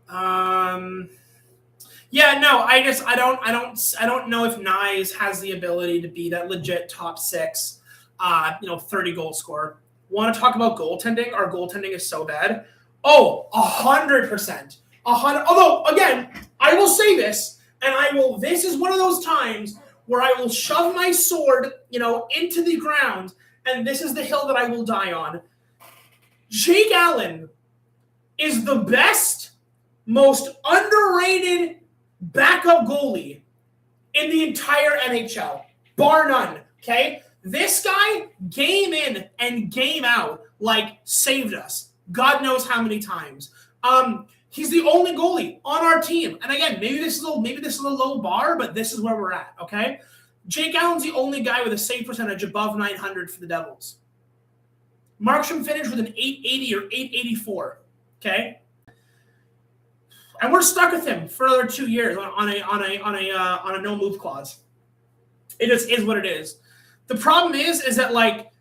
A: I don't know if Knies has the ability to be that legit top 6, 30 goal scorer. Want to talk about goaltending? Our goaltending is so bad. Oh, 100%. Although, again, I will say this, and this is one of those times where I will shove my sword, into the ground, and this is the hill that I will die on. Jake Allen is the best, most underrated backup goalie in the entire NHL, bar none, okay? This guy, game in and game out, saved us. God knows how many times. He's the only goalie on our team. And again, maybe this is a low bar, but this is where we're at, okay? Jake Allen's the only guy with a save percentage above 900 for the Devils. Markstrom finished with an 880 or 884, okay? And we're stuck with him for another 2 years on a no move clause. It just is what it is. The problem is that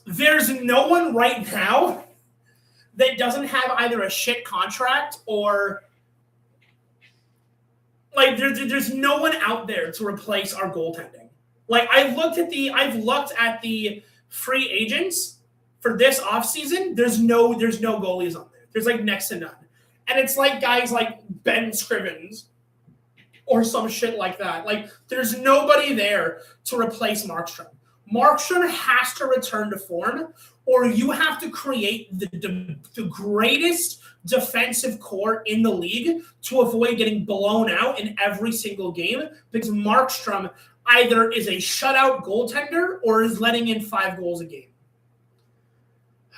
A: there's no one right now that doesn't have either a shit contract or there's no one out there to replace our goaltending. I've looked at the free agents for this offseason. There's no goalies on there. There's next to none. And it's guys like Ben Scrivens or some shit like that. There's nobody there to replace Markstrom. Markstrom has to return to form, or you have to create the greatest defensive core in the league to avoid getting blown out in every single game, because Markstrom either is a shutout goaltender or is letting in 5 goals a game.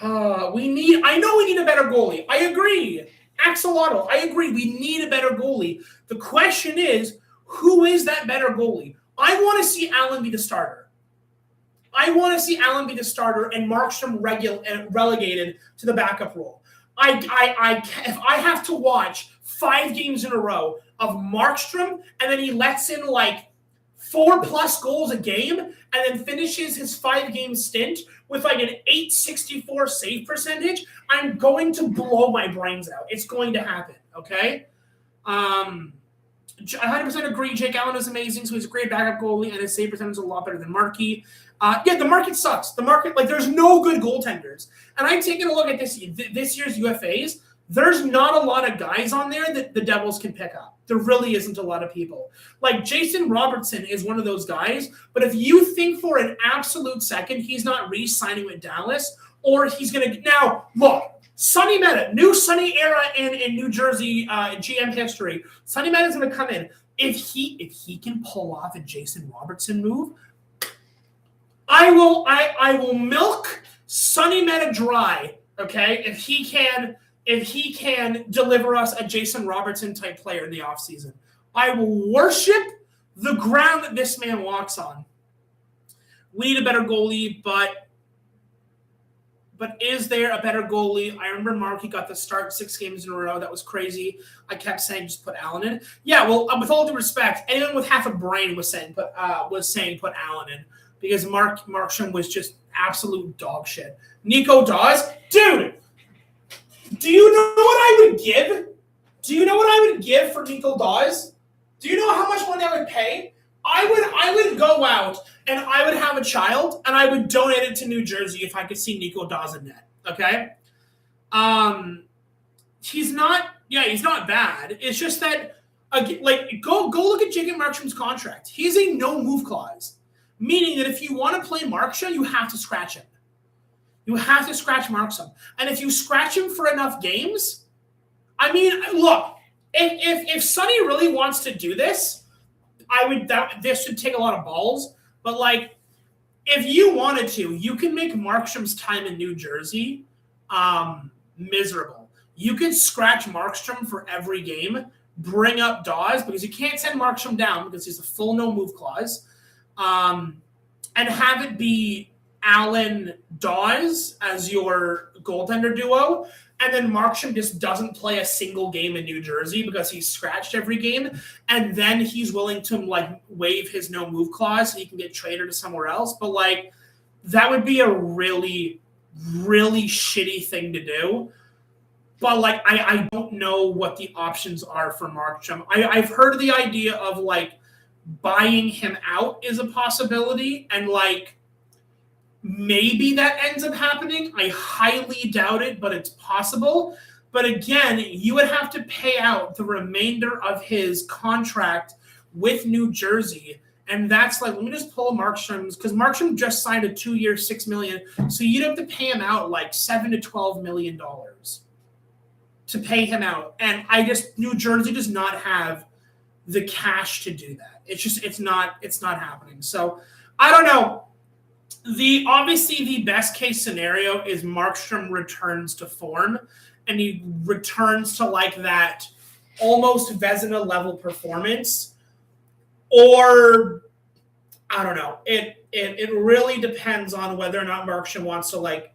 A: I know we need a better goalie. I agree. Axolotl, I agree. We need a better goalie. The question is, who is that better goalie? I want to see Allen be the starter. And Markstrom relegated to the backup role. If I have to watch 5 games in a row of Markstrom and then he lets in 4+ goals a game and then finishes his 5-game stint with an 864 save percentage, I'm going to blow my brains out. It's going to happen, okay? 100% agree. Jake Allen is amazing, so he's a great backup goalie, and his save percentage is a lot better than Markey. The market sucks. The market, there's no good goaltenders. And I'm taking a look at this year's UFAs. There's not a lot of guys on there that the Devils can pick up. There really isn't a lot of people. Jason Robertson is one of those guys, but if you think for an absolute second he's not re-signing with Dallas, or he's going to – now, look, Sonny Meta, new Sonny era in New Jersey GM history. Sonny Meta's going to come in. If he can pull off a Jason Robertson move, I will milk Sonny Meta dry, okay, if he can deliver us a Jason Robertson type player in the offseason. I will worship the ground that this man walks on. We need a better goalie, but is there a better goalie? I remember Markey got the start 6 games in a row. That was crazy. I kept saying just put Allen in. Yeah, well, with all due respect, anyone with half a brain was saying put Allen in, because Markstrom was just absolute dog shit. Nico Daws, dude. Do you know what I would give? Do you know what I would give for Nico Daws? Do you know how much money I would pay? I would go out and I would have a child and I would donate it to New Jersey if I could see Nico Daws in net. Okay? he's not. Yeah, he's not bad. It's just that, like, go look at Jacob Markstrom's contract. He's a no move clause, meaning that if you want to play Markstrom, you have to scratch him. You have to scratch Markstrom, and if you scratch him for enough games, I mean, look, if Sonny really wants to do this, this would take a lot of balls. But like, if you wanted to, you can make Markstrom's time in New Jersey miserable. You can scratch Markstrom for every game, bring up Dawes, because you can't send Markstrom down because he's a full no move clause, and have it be Allen Dawes as your goaltender duo, and then Markstrom just doesn't play a single game in New Jersey because he's scratched every game, and then he's willing to like waive his no move clause so he can get traded to somewhere else. But like, that would be a really, really shitty thing to do. But like, I don't know what the options are for Markstrom. I've heard the idea of like buying him out is a possibility, and like, maybe that ends up happening. I highly doubt it, but it's possible. But again, you would have to pay out the remainder of his contract with New Jersey. And that's like, let me just pull Markstrom's, because Markstrom just signed a 2-year, $6 million. So you'd have to pay him out like $7 to $12 million to pay him out. And New Jersey does not have the cash to do that. It's not happening. So I don't know. Obviously the best case scenario is Markstrom returns to form, and he returns to like that almost Vezina level performance, or I don't know. It really depends on whether or not Markstrom wants to like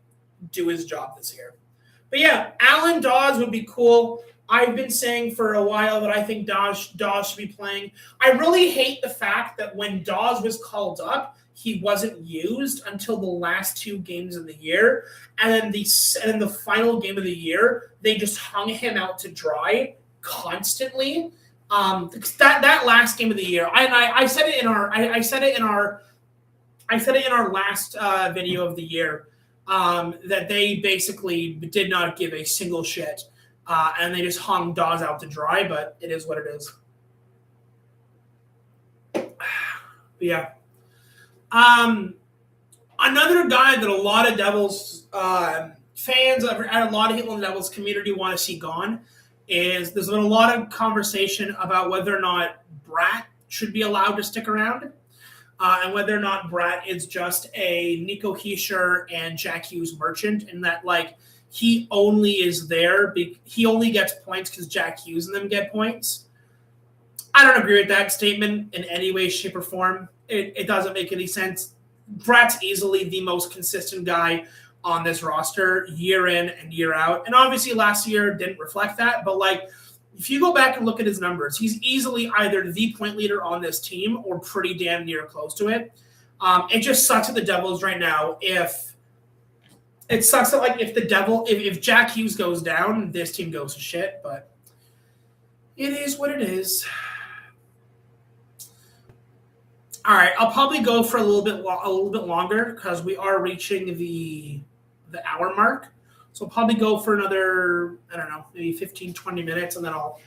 A: do his job this year. But yeah, Allen Dawes would be cool. I've been saying for a while that I think Dawes should be playing. I really hate the fact that when Dawes was called up, he wasn't used until the last 2 games of the year, and then the final game of the year, they just hung him out to dry constantly. That last game of the year, I said it in our last video of the year, that they basically did not give a single shit, and they just hung Dawes out to dry. But it is what it is. But yeah. Another guy that a lot of Devils fans, and a lot of people in the Devils community want to see gone is there's been a lot of conversation about whether or not Bratt should be allowed to stick around, and whether or not Bratt is just a Nico Hischier and Jack Hughes merchant, and that like he only is there, he only gets points because Jack Hughes and them get points. I don't agree with that statement in any way, shape, or form. It doesn't make any sense. Bratt's easily the most consistent guy on this roster year in and year out. And obviously last year didn't reflect that. But like, if you go back and look at his numbers, he's easily either the point leader on this team or pretty damn near close to it. It just sucks at the Devils right now. If Jack Hughes goes down, this team goes to shit. But it is what it is. All right, I'll probably go for a little bit longer because we are reaching the hour mark. So I'll probably go for another, I don't know, maybe 15, 20 minutes, and then I'll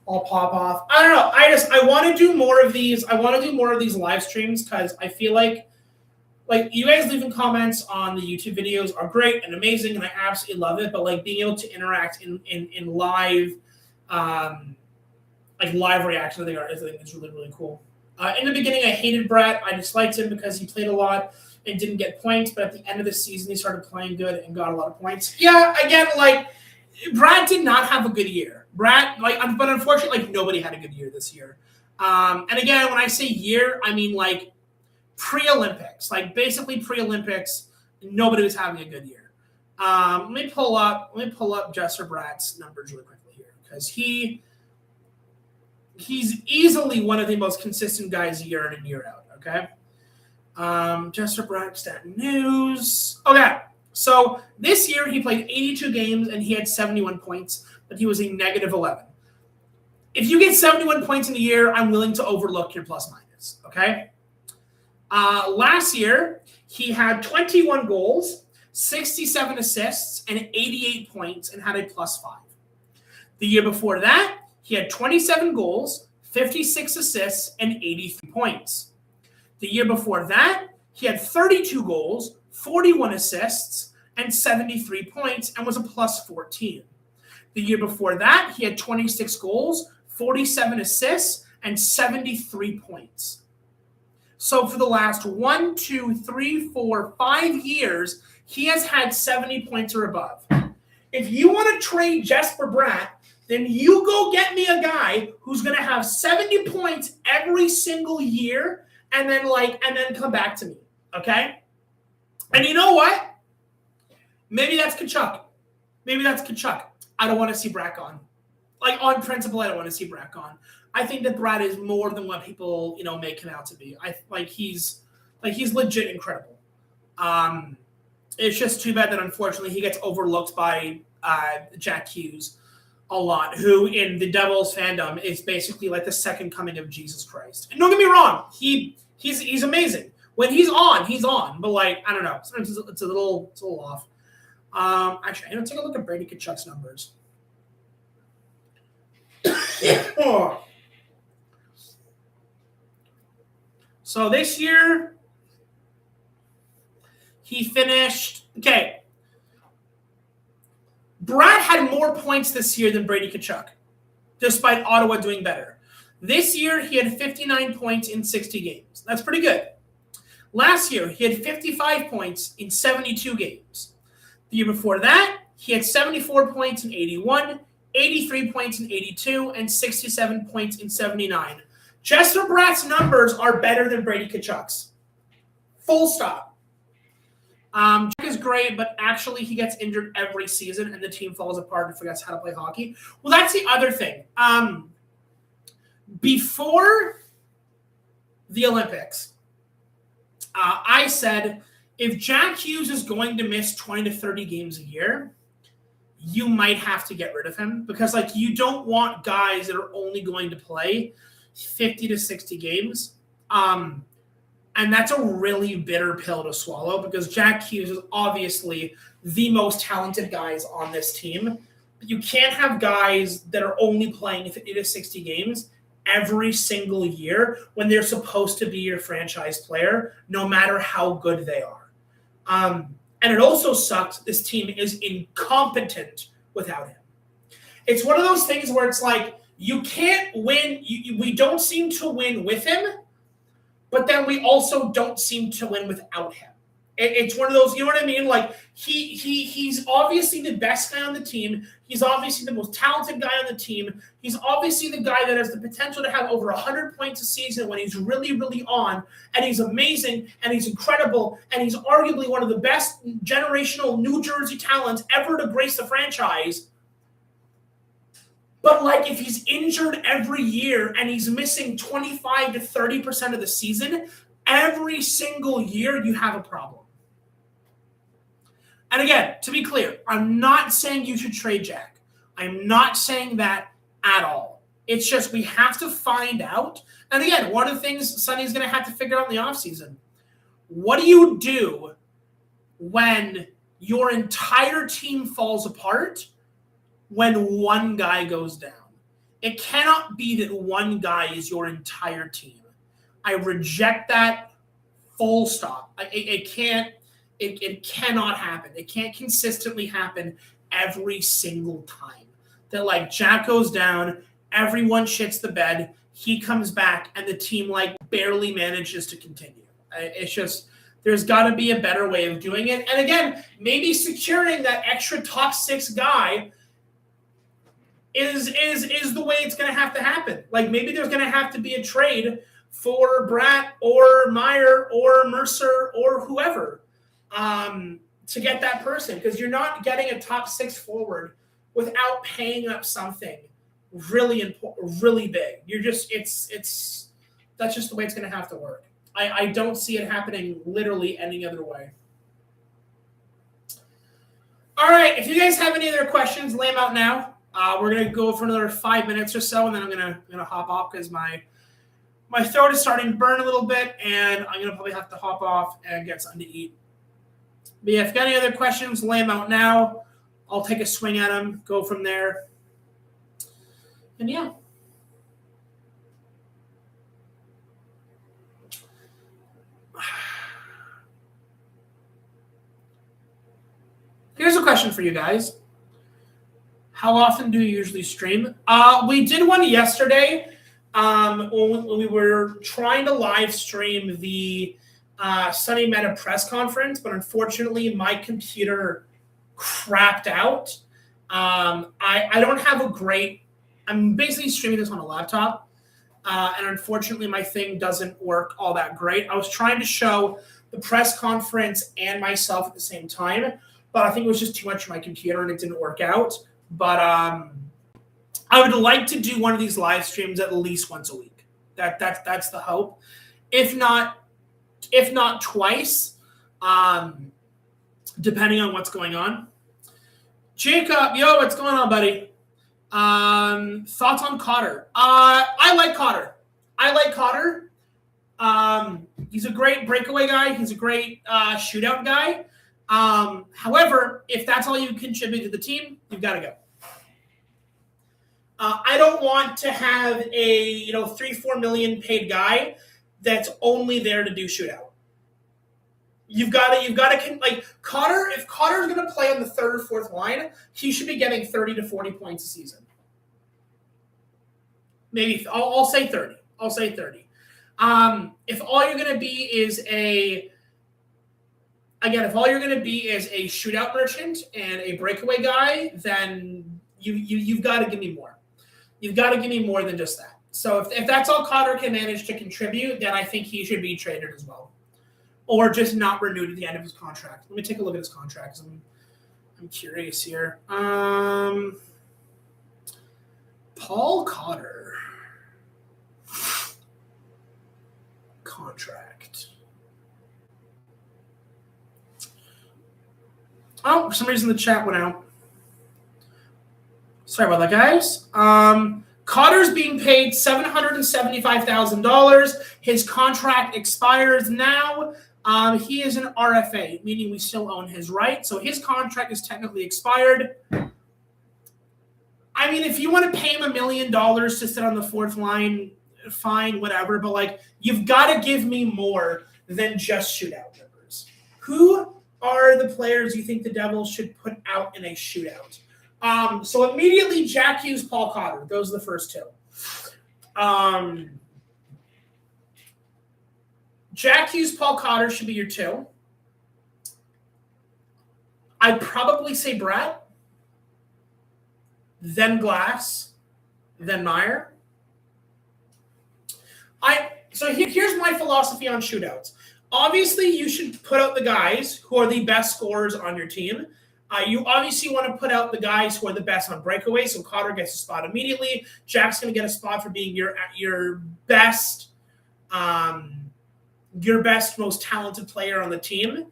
A: pop off. I don't know. I want to do more of these. I want to do more of these live streams because I feel like you guys leaving comments on the YouTube videos are great and amazing, and I absolutely love it. But like being able to interact in live, like live reaction, I think is really, really cool. In the beginning, I hated Bratt. I disliked him because he played a lot and didn't get points. But at the end of the season, he started playing good and got a lot of points. Yeah, again, like Bratt did not have a good year. But unfortunately, nobody had a good year this year. And again, when I say year, I mean like pre-Olympics. Like basically pre-Olympics, nobody was having a good year. Let me pull up Jesper Bratt's numbers really quickly here because he's easily one of the most consistent guys year in and year out, okay? Jesper Bratt stat news. Okay, so this year he played 82 games and he had 71 points, but he was a negative 11. If you get 71 points in a year, I'm willing to overlook your plus minus, okay? Last year, he had 21 goals, 67 assists, and 88 points and had a plus 5. The year before that, he had 27 goals, 56 assists, and 83 points. The year before that, he had 32 goals, 41 assists, and 73 points, and was a plus 14. The year before that, he had 26 goals, 47 assists, and 73 points. So for the last 1, 2, 3, 4, 5 years, he has had 70 points or above. If you want to trade Jesper Bratt, then you go get me a guy who's going to have 70 points every single year and then come back to me, okay? And you know what? Maybe that's Tkachuk. I don't want to see Bratt gone. On principle, I don't want to see Bratt gone. I think that Bratt is more than what people, make him out to be. He's legit incredible. It's just too bad that unfortunately he gets overlooked by Jack Hughes a lot, who in the Devils fandom is basically like the second coming of Jesus Christ. And don't get me wrong, he's amazing. When he's on. But I don't know. Sometimes it's a little off. Actually, I'm gonna take a look at Brady Tkachuk's numbers. So this year, he finished. Okay, Bratt had more points this year than Brady Tkachuk, despite Ottawa doing better. This year, he had 59 points in 60 games. That's pretty good. Last year, he had 55 points in 72 games. The year before that, he had 74 points in 81, 83 points in 82, and 67 points in 79. Jesper Bratt's numbers are better than Brady Tkachuk's. Full stop. Jack is great, but actually he gets injured every season and the team falls apart and forgets how to play hockey. Well, that's the other thing. Before the Olympics, I said, if Jack Hughes is going to miss 20 to 30 games a year, you might have to get rid of him because, you don't want guys that are only going to play 50 to 60 games. And that's a really bitter pill to swallow because Jack Hughes is obviously the most talented guys on this team. But you can't have guys that are only playing 50 to 60 games every single year when they're supposed to be your franchise player, no matter how good they are. And it also sucks this team is incompetent without him. It's one of those things where it's you can't win. We don't seem to win with him, but then we also don't seem to win without him. It's one of those, you know what I mean? He's obviously the best guy on the team. He's obviously the most talented guy on the team. He's obviously the guy that has the potential to have over 100 points a season when he's really, really on. And he's amazing, and he's incredible, and he's arguably one of the best generational New Jersey talents ever to grace the franchise. But, if he's injured every year and he's missing 25 to 30% of the season, every single year you have a problem. And again, to be clear, I'm not saying you should trade Jack. I'm not saying that at all. It's just we have to find out. And again, one of the things Sonny's going to have to figure out in the offseason, what do you do when your entire team falls apart when one guy goes down? It cannot be that one guy is your entire team. I reject that full stop. It can't. It cannot happen. It can't consistently happen every single time. That Jack goes down, everyone shits the bed, he comes back, and the team barely manages to continue. It's just there's got to be a better way of doing it. And again, maybe securing that extra top 6 guy is the way it's going to have to happen. Maybe there's going to have to be a trade for Bratt or Meyer or Mercer or whoever. To get that person, because you're not getting a top 6 forward without paying up something really important, really big. You're just that's just the way it's going to have to work. I don't see it happening literally any other way. All right, if you guys have any other questions, lay them out now. We're going to go for another 5 minutes or so, and then I'm gonna hop off because my throat is starting to burn a little bit, and I'm gonna probably have to hop off and get something to eat. But yeah, if you got any other questions, lay them out now. I'll take a swing at them, go from there. And yeah. Here's a question for you guys. How often do you usually stream? We did one yesterday when we were trying to live stream the Sunny Meta press conference, but unfortunately my computer crapped out. I don't have a great... I'm basically streaming this on a laptop, and unfortunately my thing doesn't work all that great. I was trying to show the press conference and myself at the same time, but I think it was just too much for my computer and it didn't work out. But I would like to do one of these live streams at least once a week. That's the hope. If not twice, depending on what's going on. Jacob, yo, what's going on, buddy? Thoughts on Cotter? I like Cotter. He's a great breakaway guy. He's a great shootout guy. However, if that's all you contribute to the team, you've got to go. I don't want to have a 3-4 million paid guy that's only there to do shootout. You've got to like Cotter. If Cotter's going to play on the third or fourth line, he should be getting 30 to 40 points a season. Maybe I'll say 30. I'll say 30. If all you're going to be is a shootout merchant and a breakaway guy, then you've got to give me more. You've got to give me more than just that. So if that's all Cotter can manage to contribute, then I think he should be traded as well, or just not renewed at the end of his contract. Let me take a look at his contract, because I'm curious here. Paul Cotter contract. Oh, for some reason the chat went out. Sorry about that, guys. Cotter's being paid $775,000. His contract expires now. He is an RFA, meaning we still own his right. So his contract is technically expired. I mean, if you want to pay him $1 million to sit on the fourth line, fine, whatever. But, like, you've got to give me more than just shootout numbers. Who are the players you think the Devils should put out in a shootout? So immediately, Jack Hughes, Paul Cotter. Those are the first two. Jack Hughes, Paul Cotter should be your two. I'd probably say Brett, then Glass, then Meyer. So here's my philosophy on shootouts. Obviously, you should put out the guys who are the best scorers on your team. You obviously want to put out the guys who are the best on breakaway, so Cotter gets a spot immediately. Jack's going to get a spot for being your best, most talented player on the team.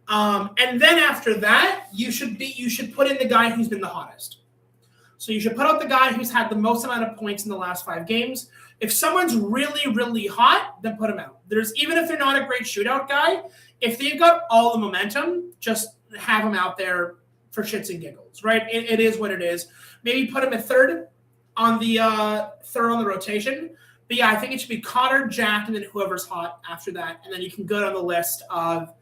A: And then after that, you should put in the guy who's been the hottest. So you should put out the guy who's had the most amount of points in the last 5 games. If someone's really, really hot, then put him out. Even if they're not a great shootout guy, if they've got all the momentum, just have them out there for shits and giggles, right? It is what it is. Maybe put him at third on the rotation. But yeah, I think it should be Cotter, Jack, and then whoever's hot after that. And then you can go down the list of,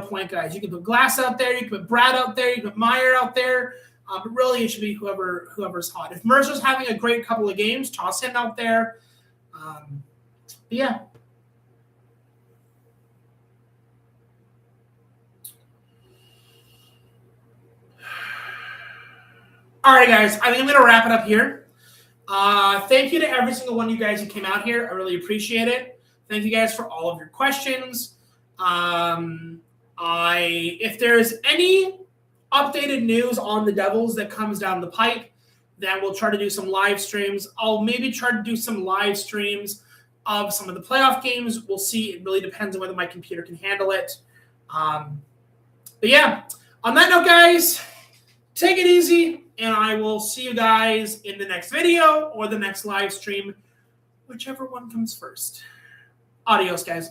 A: point guys. You can put Glass out there. You can put Brad out there. You can put Meyer out there. But really, it should be whoever's hot. If Mercer's having a great couple of games, toss him out there. But yeah. All right, guys. I think I'm going to wrap it up here. Thank you to every single one of you guys who came out here. I really appreciate it. Thank you guys for all of your questions. If there's any updated news on the Devils that comes down the pipe, then we'll try to do some live streams. I'll maybe try to do some live streams of some of the playoff games. We'll see. It really depends on whether my computer can handle it. But yeah, on that note, guys, take it easy, and I will see you guys in the next video or the next live stream, whichever one comes first. Adios, guys.